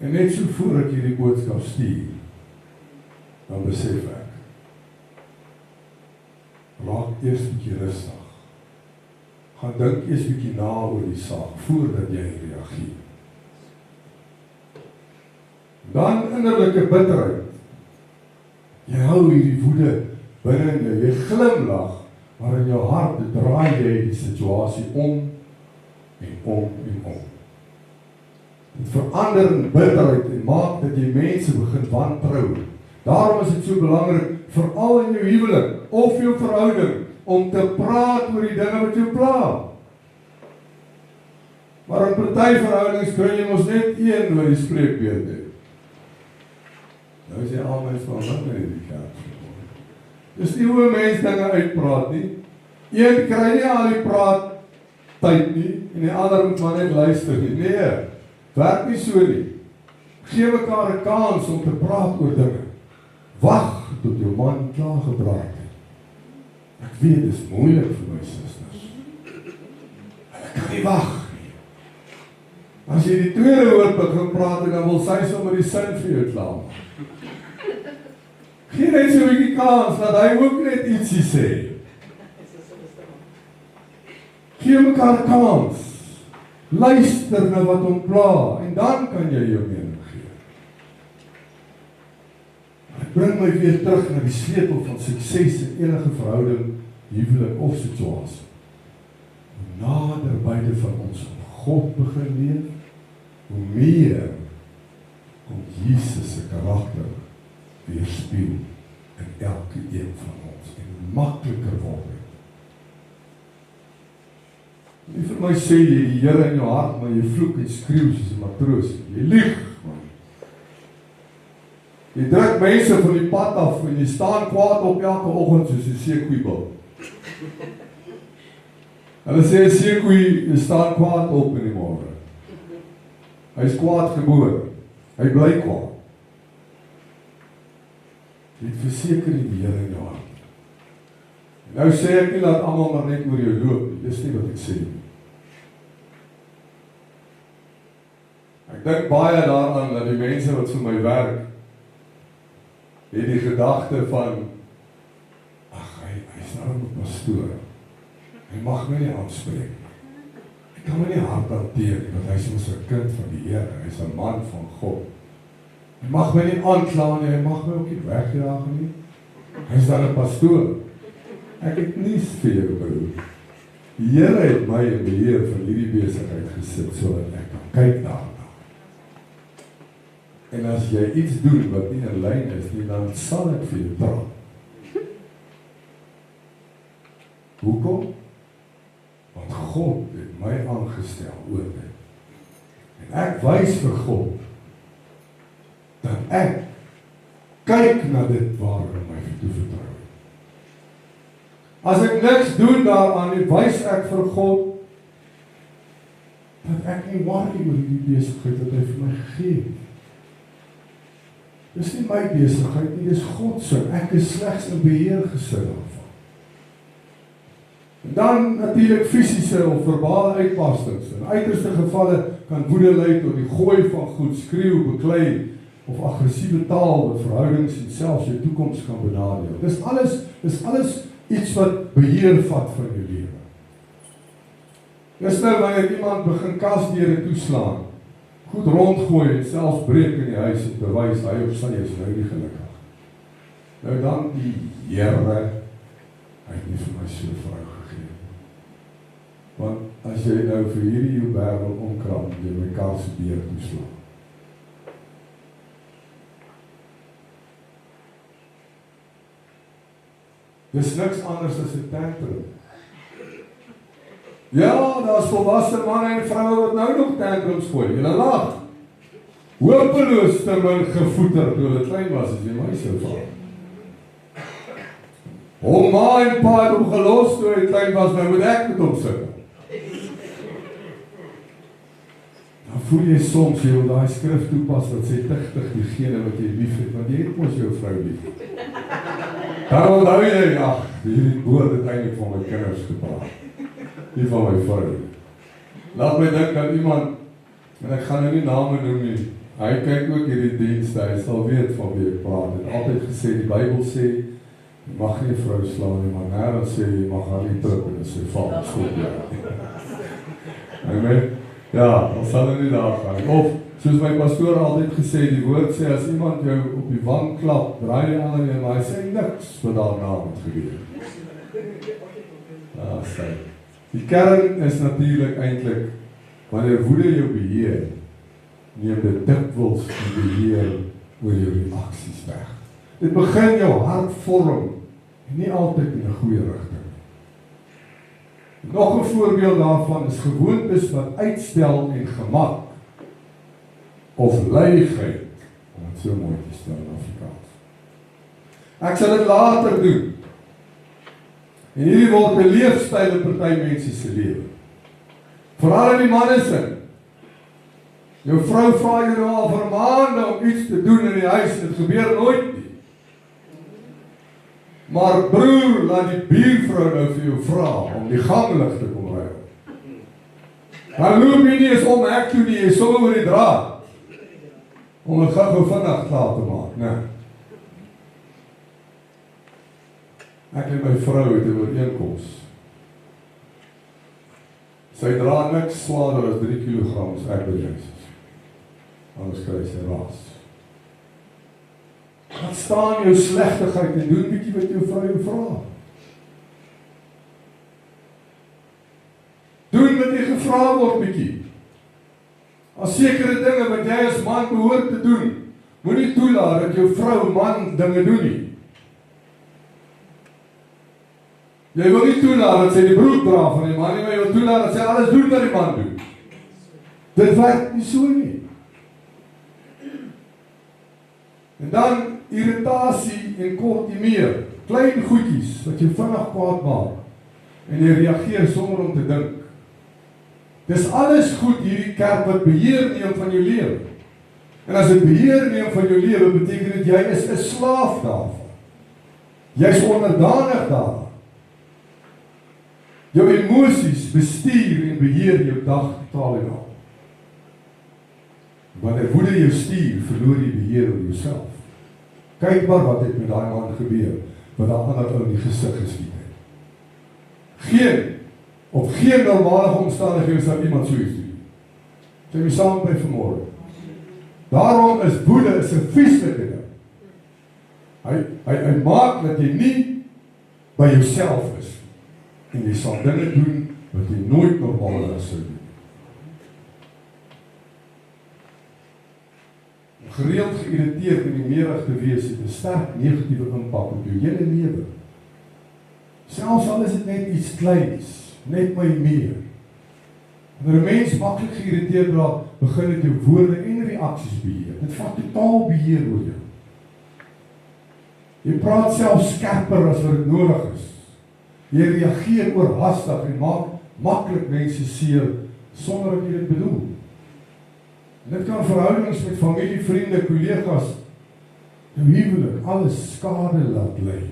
En net so voor ek hierdie boodskap stuur, dan besef ek, raak eers 'n bietjie rustig. Gaan dink eers 'n bietjie na oor die saak, voordat jy reageer. Dan innerlike bitterheid. Jy hou hierdie woede binne in jou, jy glimlag, maar in jou hart draai jy die situasie om en om en om. Dit verander in bitterheid en maak dat jy mense begin wantrou. Daarom is dit so belangrik, veral in jou huwelik of jou verhouding, om te praat oor die dinge wat jou pla. Maar in party verhoudings kry jy mos net een wat die spreekbeurt het. Nou is jy al mens van wat in die kerk. Dis nie hoe mense dinge uitpraat nie. Een kry nie al die praat tyd nie, en die ander moet maar net luister nie. Nee, werk nie so nie. Geef mekaar 'n kans om te praat oor dinge. Wag tot jou man klaar gepraat het. Ek weet, dit is moeilik vir my susters. Ek kan nie wag nie. As jy die tweede woord begin praat, dan wil sy sommer die sin vir jou klaar maak. Gee net so 'n bietjie kans, dat hy ook net ietsie sê. Gee mekaar 'n kans. Luister na wat hom pla, en dan kan jy jou mening gee. Ek bring my weer terug na die sleutel van sukses in enige verhouding, huwelik of situasie. Hoe nader beide van ons op God begin leef, hoe meer kom Jesus se karakter weerspieël in elke een van ons en hoe makliker word dit. Nie vir my sê jy die Here in jou hart, maar jy vloek en skreeu soos 'n matroos. Jy lieg, man. Jy druk mense van die pad af en jy staan kwaad op elke oggend soos 'n seekoeibil. Hulle sê 'n seekoei staan kwaad op in die môre. Hy is kwaad gebore. Hy bly kwaad. Jy het verseker die Here in jou hart. Nou sê ek nie dat almal maar net oor jou loop nie. Dis nie wat ek sê nie. Ek dink baie daaraan dat die mense wat vir my werk, het die gedagte van, ag, hy is nou 'n pastoor. Hy mag my nie aanspreek. Hy kan my nie hard hanteer nie, want hy is mos 'n kind van die Here. Hy is 'n man van God. Hy mag my nie aankla nie, hy mag my ook nie wegjaag nie. Hy is dan 'n pastoor. Ek het nie vir jou broer. Die Here het my in beheer van hierdie besigheid gesit, sodat ek kan kyk daarna. En as jy iets doen wat nie in lyn is nie, dan sal ek vir jou praat. Hoekom? Want God het my aangestel oor dit. En ek wys vir God dat ek kyk na dit waar hy my toevertrou. As ek niks doen daaraan nie, wys ek vir God dat ek nie worry oor die besigheid wat hy vir my gegee het. Dis nie my besigheid nie, dis God se. Ek is slegs in beheer gesit daarvan. En dan natuurlik fisiese of verbale uitbarstings. In uiterste gevalle kan woede lei tot die gooi van goed, skreeu, beklei of aggressiewe taal wat verhoudings en selfs jou toekoms kan benadeel. Dis alles iets wat beheer vat van jou lewe. Dis nou wanneer iemand begin kasdeure toeslaan, goed rondgooi en selfs breek in die huis en bewys hy of sy is nou nie gelukkig. Nou dan die Here, hy het nie vir my so 'n vrou gegee. Want as jy nou vir hierdie jou wêreld omkrap, jy my kasdeur toeslaan. Dis niks anders as 'n tantrum. Ja, daar is volwasse manne en vroue wat nou nog tantrums gooi. Hulle lag. Hopeloos te min gevoeder toe hulle klein was, as jy my sou val. Ma en pa het hom gelos toe hy klein was, nou moet ek met hom sit. Dan voel jy soms, jy wil daai skrif toepas wat sê tigtig diegene wat jy lief het, want jy het mos jou vrou lief. Dan onthou jy, ag, hierdie woord het eintlik van my kinders gepraat. Nie van my vrou. Laat my dink aan iemand, en ek gaan nou nie name noem nie, hy kyk ook hierdie dienste, hy sal weet van wie ek praat, het altyd gesê, die Bybel sê, jy mag nie 'n vrou slaan nie, maar nêrens sê, jy mag haar nie trip, en sy val, skop jy. Amen? Ja, dan sal hy nie daar gaan. Of, soos my pastoor altyd gesê, die woord sê, as iemand jou op die wang klap, draai jy aan en hy sê niks wat daarna moet gebeur. Ja, sê. Die kern is natuurlik eintlik, wanneer woede jou beheer, neem dit dikwels die beheer oor jou reaksies weg. Dit begin jou hart vorm, en nie altyd in 'n goeie rigting. Nog 'n voorbeeld daarvan is gewoontes wat uitstel en gemak, of luiigheid, om het so mooi te stel in Afrikaans. Ek sal dit later doen. En hierdie word 'n leefstyl in party mense se lewe. Veral in die mannesin. Jou vrou vra jou nou al vir maande om iets te doen in die huis, en dit gebeur nooit nie. Maar broer, laat die buurvrou nou vir jou vra om die ganglig te kom ruil. Dan loop jy nie eens om hek toe nie, jy is sommer oor die draad. Om het gou vinnig klaar te maak, nee. Ek en my vrou het 'n ooreenkoms. Sy dra niks swaarder as 3 kilogram as ek by Jesus. Anders kry sy ras. Laat staan jou slegtigheid en doen bietjie wat jou vrou vra. Doen wat jy gevra word bietjie. As sekere dinge wat jy as man behoort te doen, moenie toelaat dat jou vrou man dinge doen nie. Jy wil nie toelaat dat sy die broek dra van die man nie, maar jy wil toelaat dat sy alles doen wat die man doen. Dit werk nie so nie. En dan irritasie en kortimeer, klein goedjies wat jou vinnig kwaad maak en jy reageer sonder om te dink. Dis alles goed hierdie kerk wat beheer neem van jou lewe. En as dit beheer neem van jou lewe, beteken dit jy is 'n slaaf daarvan. Jy's onderdanig daarvan. Jou emosies bestuur en beheer jou dag totaal en al. Wanneer woede jou stuur, verloor jy beheer oor jouself. Kyk maar wat het met daai man gebeur, wat daai ander ou in die gesig geskiet het. Op geen normale omstandighede sal iemand so iets doen. Sy is saam by vanmôre. Daarom is woede 'n vieslike ding. Hy maak dat jy nie by jouself is. En jy sal dinge doen wat jy nooit normaal sou doen. Gereeld geïrriteerd en niemerig te wees het 'n sterk negatiewe impak op jou hele lewe. Selfs al is dit net iets kleins, net my meer. Wanneer 'n mens maklik geïrriteerd raak, begin dit jou woorde en reaksies beheer. Dit vat totaal beheer oor jou. Jy praat self skerper as wat dit nodig is. Jy reageer oorhaastig en maak maklik mense seer sonder dat jy dit bedoel. Dit kan verhoudings met familie, vriende, kollegas, jou huwelik, alles skade laat lei.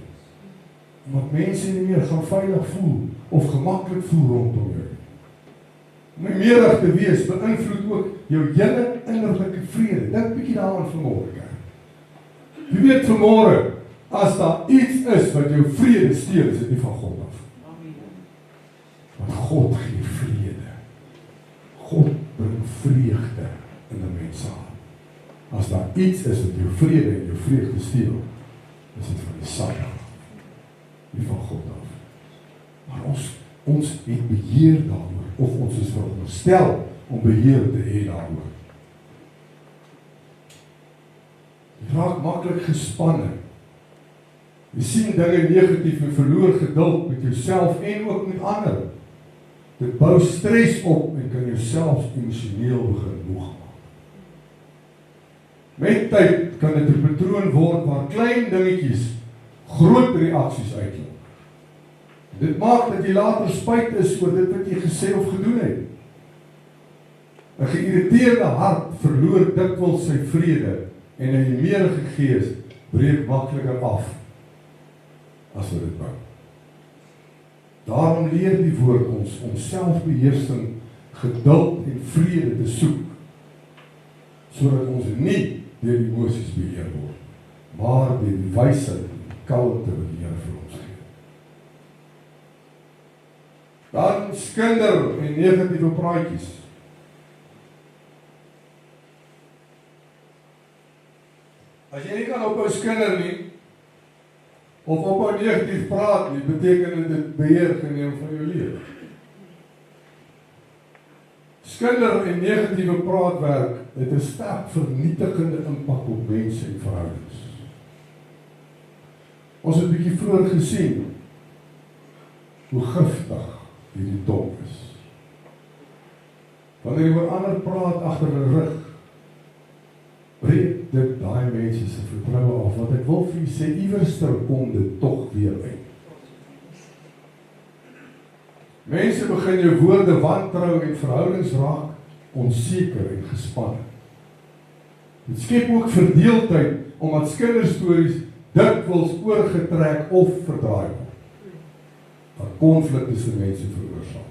Omdat mense nie meer gaan veilig voel of gemaklik voel rondom jou. Om niemerig te wees beïnvloed ook jou hele innerlike vrede. Dink bietjie daaraan vanmôre, kerk. Jy weet vanmôre, as daar iets is wat jou vrede steel, is dit nie van God af. Want God gee vrede. God bring vreugde in 'n mens aan. As daar iets is wat jou vrede en jou vreugde steel, is dit van die Satan, nie van God af. Maar ons het beheer daaroor, of ons is veronderstel om beheer te hê daaroor. Jy raak maklik gespanne. Jy sien dinge negatief en verloor geduld met jouself en ook met ander. Dit bou stres op en kan jouself emosioneel begin moeg maak. Met tyd kan dit 'n patroon word waar klein dingetjies groot reaksies uitlok. Dit maak dat jy later spyt is oor dit wat jy gesê of gedoen het. 'n Geïrriteerde hart verloor dikwels sy vrede en 'n niemerige gees breek makliker af as wat dit bou. Daarom leer die woord ons om selfbeheersing, geduld en vrede te soek, sodat ons nie deur die emosies beheer word, maar deur die wysheid en kalmte wat die Here vir ons gee. Dan skinder en negatiewe praatjies. As jy nie kan ophou skinder nie, of ophou negatief praat nie, beteken dit beheer geneem van jou lewe. Skinder en negatiewe praatwerk het 'n sterk vernietigende impak op mense en verhoudings. Ons het 'n bietjie vroeër gesien hoe giftig hierdie tong is. Wanneer jy oor ander praat agter 'n rug, breek dit daai mense se vertroue af, want ek wil vir jy sê, iewerster kom dit tog weer uit. Mense begin jou woorde wantrou en verhoudings raak onseker en gespanne. Dit skep ook verdeeldheid, omdat kinderstories dikwels oorgetrek of verdraai word, wat konflik tussen mense veroorsaak.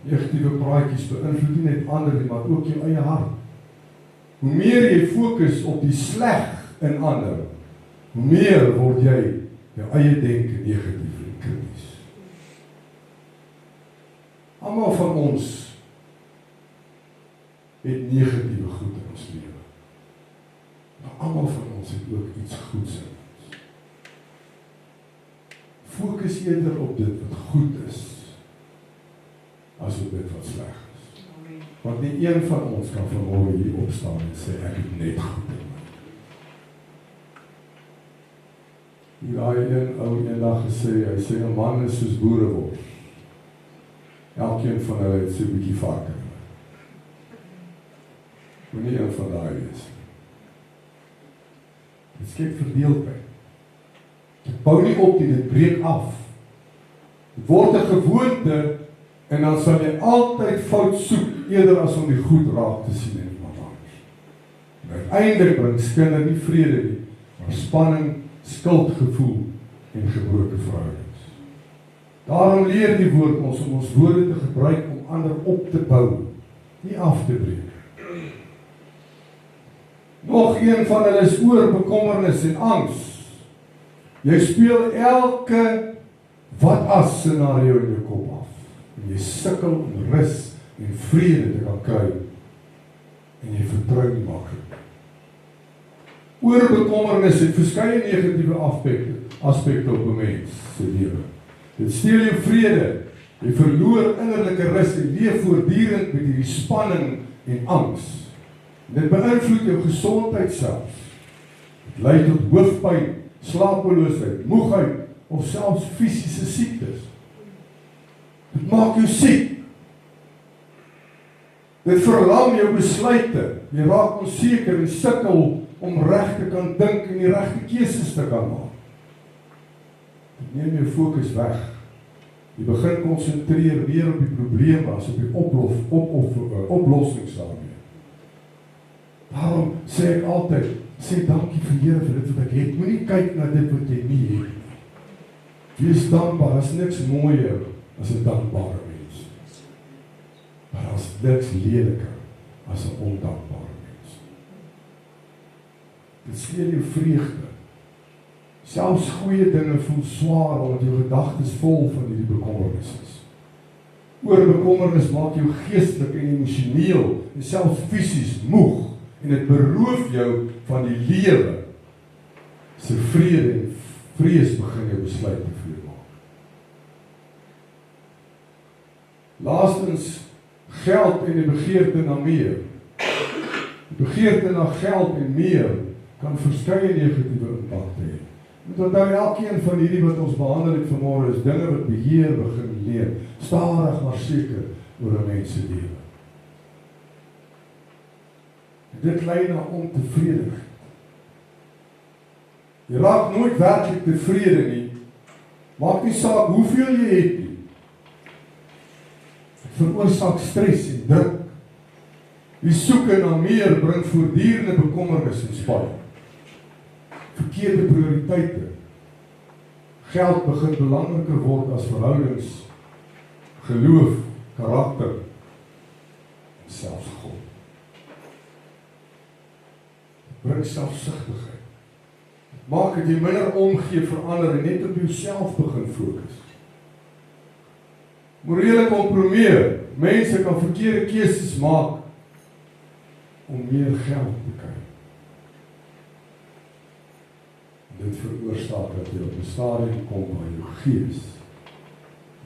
Negatiewe praatjies beïnvloed nie net ander nie, maar ook jou eie hart. Hoe meer jy fokus op die sleg in ander, hoe meer word jy jou eie denke negatief en krities. Almal van ons het negatiewe goed in ons lewe. Maar almal van ons dit ook iets goeds in ons. Fokus eerder op dit wat goed is, as op dit wat sleg is. Want nie een van ons kan vanmôre hier opstaan en sê, ek het net goed in my. Hier daai een ou eendag gesê, hy sê, 'n man is soos boerewolf. Elkeen van hulle het so 'n bietjie varke. Moenie een van daai wees. Dit skep verdeeldheid. Dit bou nie op nie, dit breek af. Dit word 'n gewoonte, en dan sal jy altyd fout soek, eerder as om die goed raak te sien in iemand anders. En uiteindelik bring skinder nie vrede nie, maar spanning, skuldgevoel en gebroke verhoudings. Daarom leer die woord ons om ons woorde te gebruik om ander op te bou, nie af te breek. Nog een van hulle is oor bekommernis en angs. Jy speel elke wat as scenario in jou kop af. En jy sukkel om rus en vrede te kan kry. En jy vertrou nie maklik. Oor bekommernis het verskeie negatiewe aspekte op 'n mens se lewe. Dit steel jou vrede. Jy verloor innerlike rus en leef voortdurend met hierdie spanning en angs. Dit beïnvloed jou gesondheid selfs. Dit lei tot hoofpyn, slapeloosheid, moegheid of selfs fisiese siektes. Dit maak jou siek. Dit verlam jou besluite. Jy raak onseker en sukkel om reg te kan dink en die regte keuses te kan maak. Dit neem jou fokus weg. Jy begin konsentreer meer op die probleem as op die oplossings daarmee. Daarom sê ek altyd, sê dankie vir Here vir dit wat ek het. Moenie kyk na dit wat jy nie het. Wees dankbaar, daar is niks mooier as 'n dankbare mens. Maar daar is niks leliker as 'n ondankbare mens. Dit steel jou vreugde. Selfs goeie dinge voel swaar omdat jou gedagtes vol van hierdie bekommernis is. Oor bekommernis maak jou geestelik en emosioneel en selfs fisies moeg. En dit beroof jou van die lewe. Se vrede en vrees begin jou besluite voor maak. Laastens, geld en die begeerte na meer. Die begeerte na geld en meer kan verskeie negatiewe impakte hê. Moet onthou, elkeen van hierdie wat ons behandel het vanmôre is dinge wat beheer begin leer, stadig maar seker oor 'n mens se lewe. Dit lei na ontevredenheid. Jy raak nooit werklik tevrede nie. Maak nie saak hoeveel jy het nie. Dit veroorsaak stres en druk. Die soeke na meer bring voortdurende bekommernis en spanning. Verkeerde prioriteite. Geld begin belangriker word as verhoudings, geloof, karakter, en selfs God. Bring selfsugtigheid. Maak dat jy minder omgee vir ander en net op jouself begin fokus. Morele kompromie. Mense kan verkeerde keuses maak om meer geld te kry. Dit veroorsaak dat jy op 'n stadium kom waar jou gees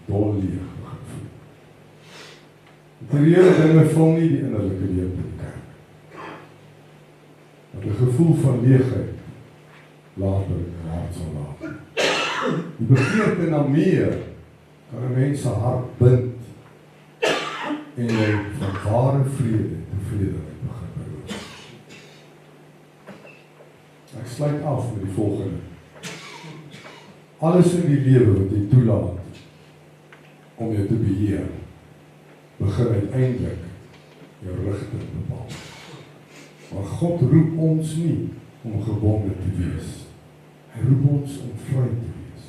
dol leeg begin voel. Materiële dinge vul nie die innerlike lewe in die kerk. Want 'n gevoel van leegheid later in die hart sal laat. Die begeerte na meer kan 'n mens se hart bind en jy van ware vrede en tevredenheid begin behoor. Ek sluit af met die volgende. Alles in die lewe wat jy toelaat om jou te beheer, begin uiteindelik jou rigting bepaal. Maar God roep ons nie om gebonde te wees. Hy roep ons om vry te wees.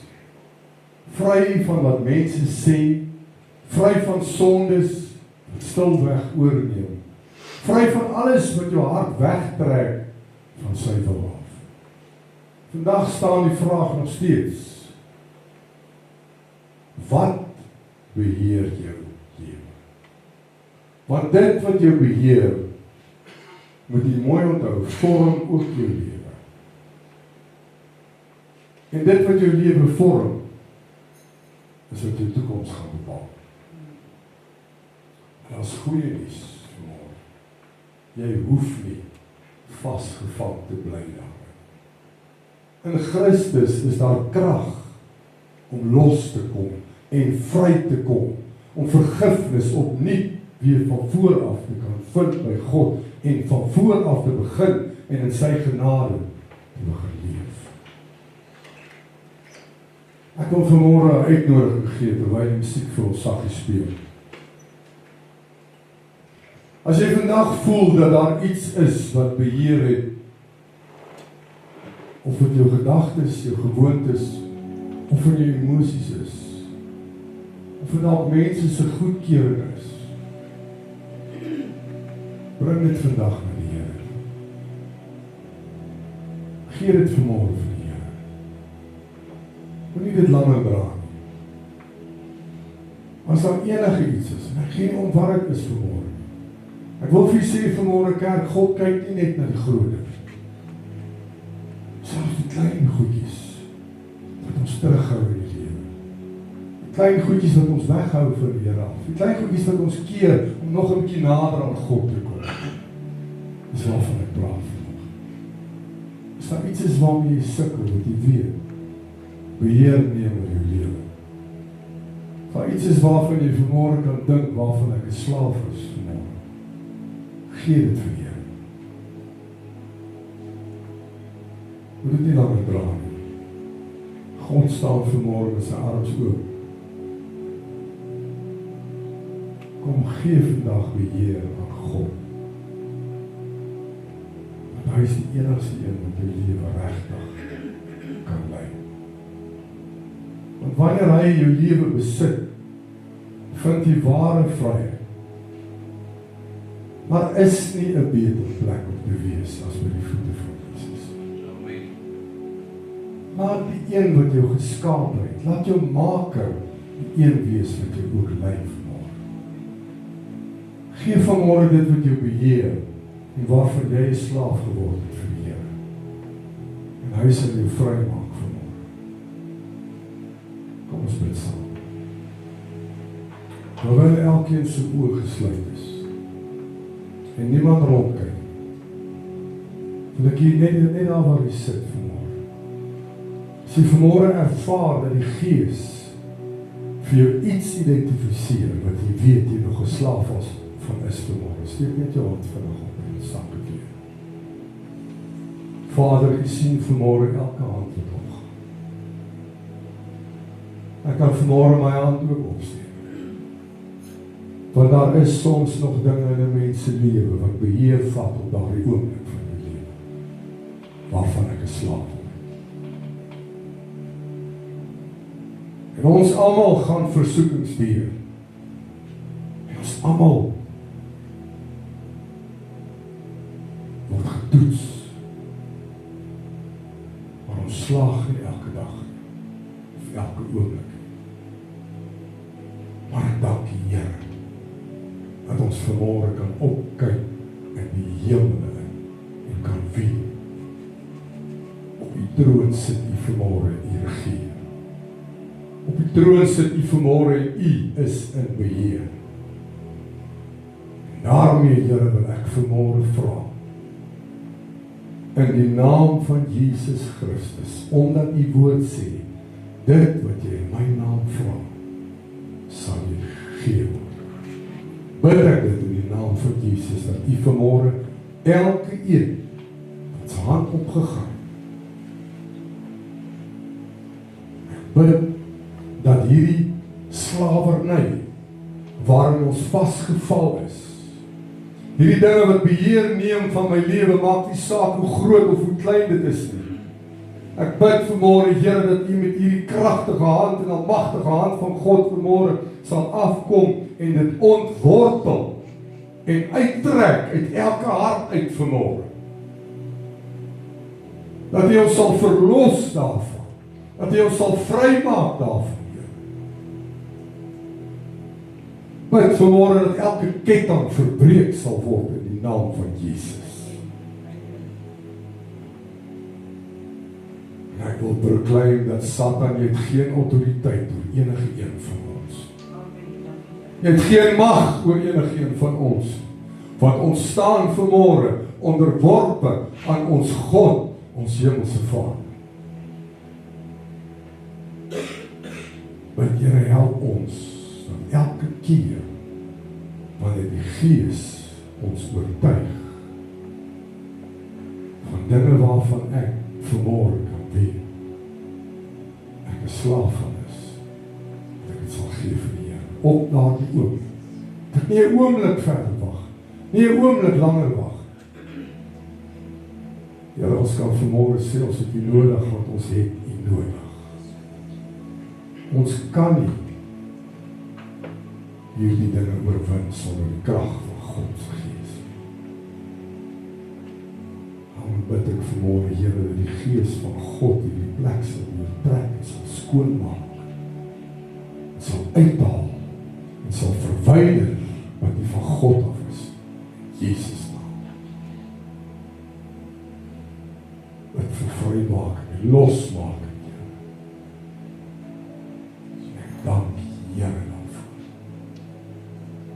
Vry van wat mense sê, vry van sondes wat stilweg oorneem. Vry van alles wat jou hart wegtrek van sy wil af. Vandag staan die vraag nog steeds. Wat beheer jou lewe? Want dit wat jou beheer, moet jy mooi onthou, vorm ook jou lewe. En dit wat jou lewe vorm, is wat jou toekoms gaan bepaal. En as goeie nuus, jy hoef nie vasgevang te bly daar. In Christus is daar krag om los te kom en vry te kom, om vergifnis opnuut weer van vooraf te kan vind by God en van vooraf te begin en in sy genade te begin leef. Ek wil vanmôre 'n uitnodiging gee terwyl die musiek vir ons saggies speel. As jy vandag voel dat daar iets is wat beheer het, of dit jou gedagtes, jou gewoontes, of van jou emosies is, of dit dalk mense se goedkeuring is, bring dit vandag na die Here. Gee dit vanmôre vir die Here. Moenie dit langer dra nie. As daar enige iets is, en ek gee nie om wat dit is vanmôre. Ek wil vir sê vanmôre kerk, God kyk nie net na die groot dinge. Selfs die klein goedjies wat ons terughou in die lewe. Die klein goedjies wat ons weghou van die Here af. Die klein goedjies wat ons keer om nog 'n bietjie nader aan God te kom. Dis waarvan ek praat vandag. As daar iets is waarmee jy sukkel, wat jy weet, beheer neem oor jou lewe. As daar iets is waarvan jy vanmôre kan dink, waarvan ek 'n slaaf is vanmôre, gee dit vir die Here. Moet dit nie langer dra nie. God staan vanmôre met sy arms oop. Kom gee vandag beheer aan God. Want hy is die enigste een wat jou lewe regtig kan lei. Want wanneer hy jou lewe besit, vind jy ware vryheid. Maar is nie 'n beter plek om te wees as by die voete van Jesus. Laat die een wat jou geskaap het, laat jou maker die een wees wat jou ook lei vanmôre. Gee vanmôre dit wat jou beheer en waarvan jy 'n slaaf geword het vir die Here. En hy sal jou vry maak vanmôre. Kom ons bid saam. Terwyl elkeen se oë gesluit is en niemand rondkyk, wil ek hier net daar waar jy sit vanmôre. As jy vanmôre ervaar dat die Gees vir jou iets identifiseer wat jy weet jy nog 'n slaaf van is vanmôre, steek net jou hand vinnig op en sak dit weer. Vader, ek sien vanmôre elke hand wat opgaan. Ek kan vanmôre my hand ook opsteek. Want daar is soms nog dinge in 'n mens se lewe wat beheer vat op daardie oomblik van die lewe, waarvan ek 'n slaaf word. En ons almal gaan versoekings deur. En ons almal word getoets. Maar ons slaag nie elke dag, of elke oomblik. Maar ek dank die Here dat ons vanmôre kan opkyk in die hemel en kan weet, op die troon sit U vanmôre, U regeer. Op die troon sit U vanmôre en U is in beheer. En daarmee, Here, wil ek vanmôre vra, in die naam van Jesus Christus, omdat U woord sê, dit wat jy in my naam vra, sal U gee word. Bid ek dit in die naam van Jesus, dat U vanmôre elke een wat sy hand opgegaan. Ek bid dat hierdie slawerny waarin ons vasgeval is, hierdie dinge wat beheer neem van my lewe, maak nie saak hoe groot of hoe klein dit is nie. Ek bid vanmôre, Here, dat U met hierdie kragtige hand en almagtige hand van God vanmôre sal afkom en dit ontwortel en uittrek uit elke hart uit vanmôre. Dat U ons sal verlos daarvan, dat U ons sal vrymaak daarvan. Bid vanmôre dat elke ketting verbreek sal word in die naam van Jesus. En ek wil wil proclaim dat Satan het geen autoriteit oor enige een van ons. Jy het geen mag oor enige een van ons. Want ons staan vanmôre onderworpe aan ons God, ons hemelse Vader. Want Here, help ons dat elke keer wanneer die Gees ons oortuig van dinge waarvan ek vanmôre kan weet, ek 'n slaaf van is, dat ek het sal gee vir die Here. Op daardie oomblik. Dat nie 'n oomblik verder wag, nie 'n oomblik langer wag. Here, ons kan vanmôre sê, ons het U nodig, want ons het U nodig. Ons kan nie hierdie dinge oorwin sonder die krag van God se Gees. Daarom bid ek vanmôre, Here, dat die Gees van God hierdie plek sal oortrek en sal skoonmaak, en sal uithaal, en sal verwyder wat nie van God af is. Jesus naam. Wat vir vrymaak en losmaak. Dank Here daarvoor.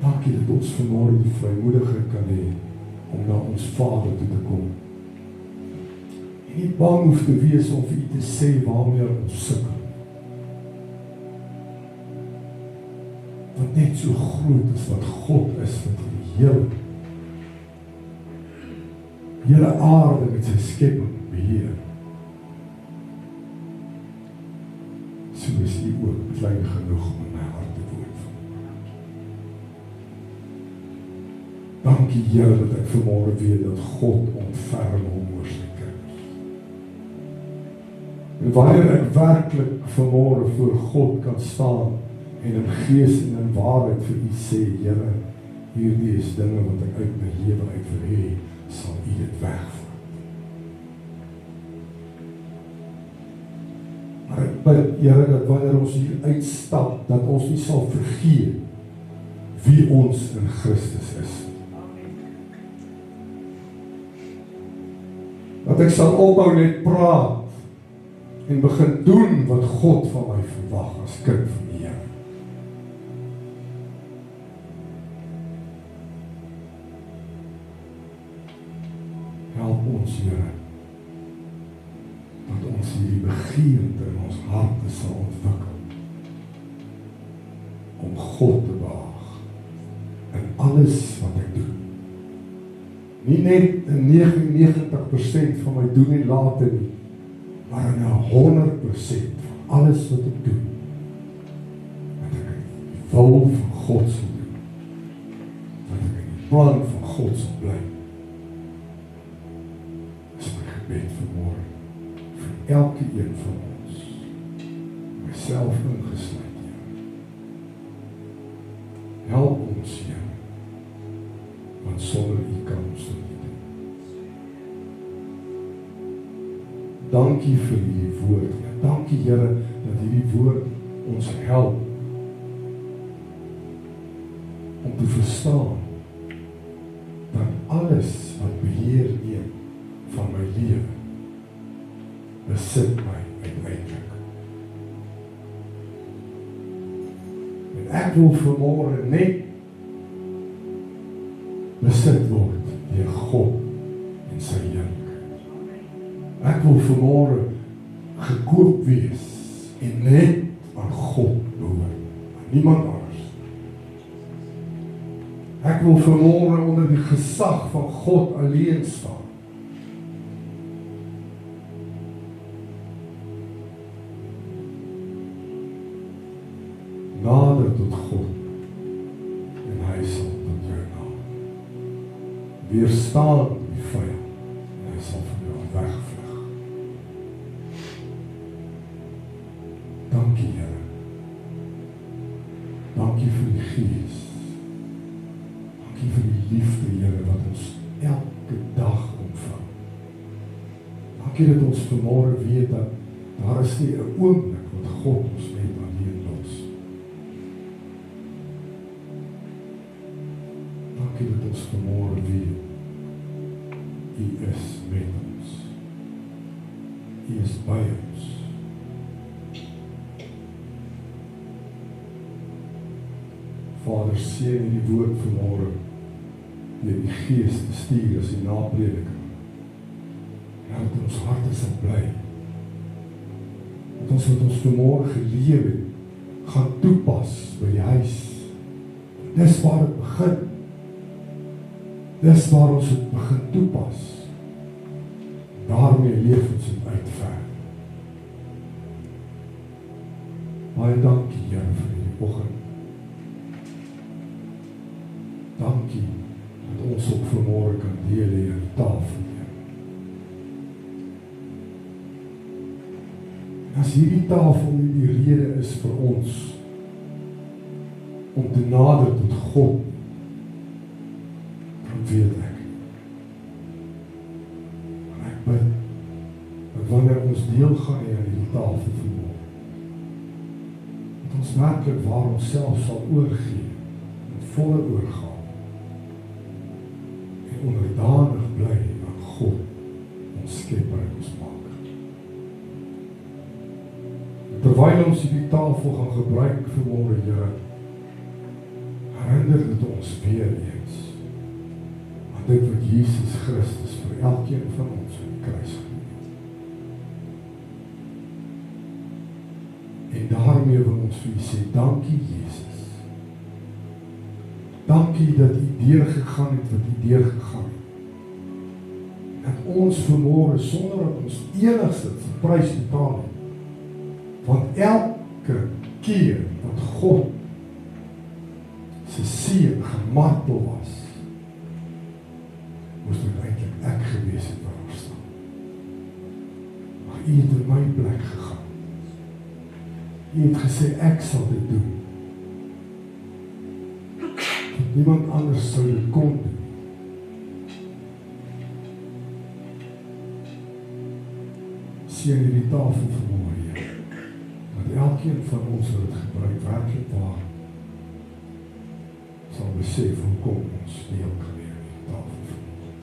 Dankie dat ons vanmôre die vrymoedigheid kan hê om na ons Vader toe te kom. En nie bang hoef te wees om vir U te sê waarmee ons sukkel. Wat net so groot is wat God is, wat die hele aarde met sy skepping beheer. So is U ook klein genoeg om in my hart te woon. Dankie Here dat ek vanmôre weet dat God ontferm hom oor sy kinders. En wanneer ek werklik vanmôre voor God kan staan en in gees en in waarheid vir U sê, Here, hierdie is dinge wat ek uit my lewe uit wil hê, sal U dit wegvat. Maar ek bid, Here, dat wanneer ons hier uitstap, dat ons nie sal vergeet wie ons in Christus is. Dat ek sal ophou net praat en begin doen wat God van my verwag as kind van die Here. Help ons, Here, dat ons hierdie begeerte in ons harte sal ontwikkel om God te behaag in alles wat ek doen. Nie net in 99% van my doen en late nie, maar in 100% van alles wat ek doen, dat ek in die wil van God sal doen, dat ek in die plan van God sal bly. Dis my gebed vanmôre, vir elke een van ons, myself ingesluit, Here. Help ons, Here, want sonder U kan ons dit nie doen. Dankie vir U woord. Dankie, Here, dat hierdie woord ons help om te verstaan dat alles wat beheer neem van my lewe besit my uiteindelik. En ek wil vanmôre net besit word deur God en sy heerlikheid. Ek wil vanmôre gekoop wees en net aan God behoort, aan niemand anders. Ek wil vanmôre onder die gesag van God alleen staan. Nader tot God en hy sal tot jou nader. Weerstaan die vyand en hy sal van jou wegvlug. Dankie, Here. Dankie vir die Gees. Dankie vir die liefde, Here, wat ons elke dag omvang. Dankie dat ons vanmôre weet dat daar is nie 'n oomblik wat God ons net alleen los. Dankie dat ons vanmôre weet U is met ons. U is by ons. Vader, seën die woord vanmôre deur die Gees te stuur as die naprediker. En dat ons harte sal bly. Dat ons wat ons vanmôre geleer het, gaan toepas by die huis. Dis waar het begin. Dis waar ons het begin toepas. Daarmee leef ons het uitver. Baie dankie, Here, vir die oggend. Dankie dat ons ook vanmôre kan deel hier aan die tafel. As hierdie tafel nie die rede is vir ons om te nader tot God, dan weet ek. En ek bid, dat wanneer ons deel gaan hê aan hierdie tafel vanmôre, dat ons werklik waar ons self sal oorgee, en volle oorgaan, en onderdanig bly aan God, ons skepper en ons maker. Terwyl ons die tafel gaan gebruik vanmôre, Here, herinner dit ons weer eens aan dit wat Jesus Christus vir elkeen van ons in die kruis gedoen het. En daarmee wil ons vir U sê, dankie Jesus. Dankie dat U deurgegaan het wat U deurgegaan het. Dat ons vanmôre sonder dat ons enigstens 'n prys betaal het. Want elke keer wat God se seun gemartel was, moes dit eintlik ek gewees het waar ons staan. Maar U het in my plek gegaan. U het gesê ek sal dit doen. Dat niemand anders sou dit kon doen. Seën hierdie tafel vanmôre, Here. Elkeen van ons wat het gebruik werklik waar sal besef hoekom ons deel kan hê aan die tafel vanmôre.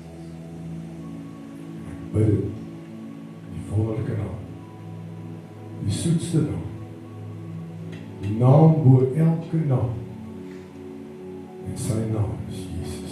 Ek bid dit in die wonderlike naam, die soetste naam, die naam bo elke naam, en sy naam is Jesus.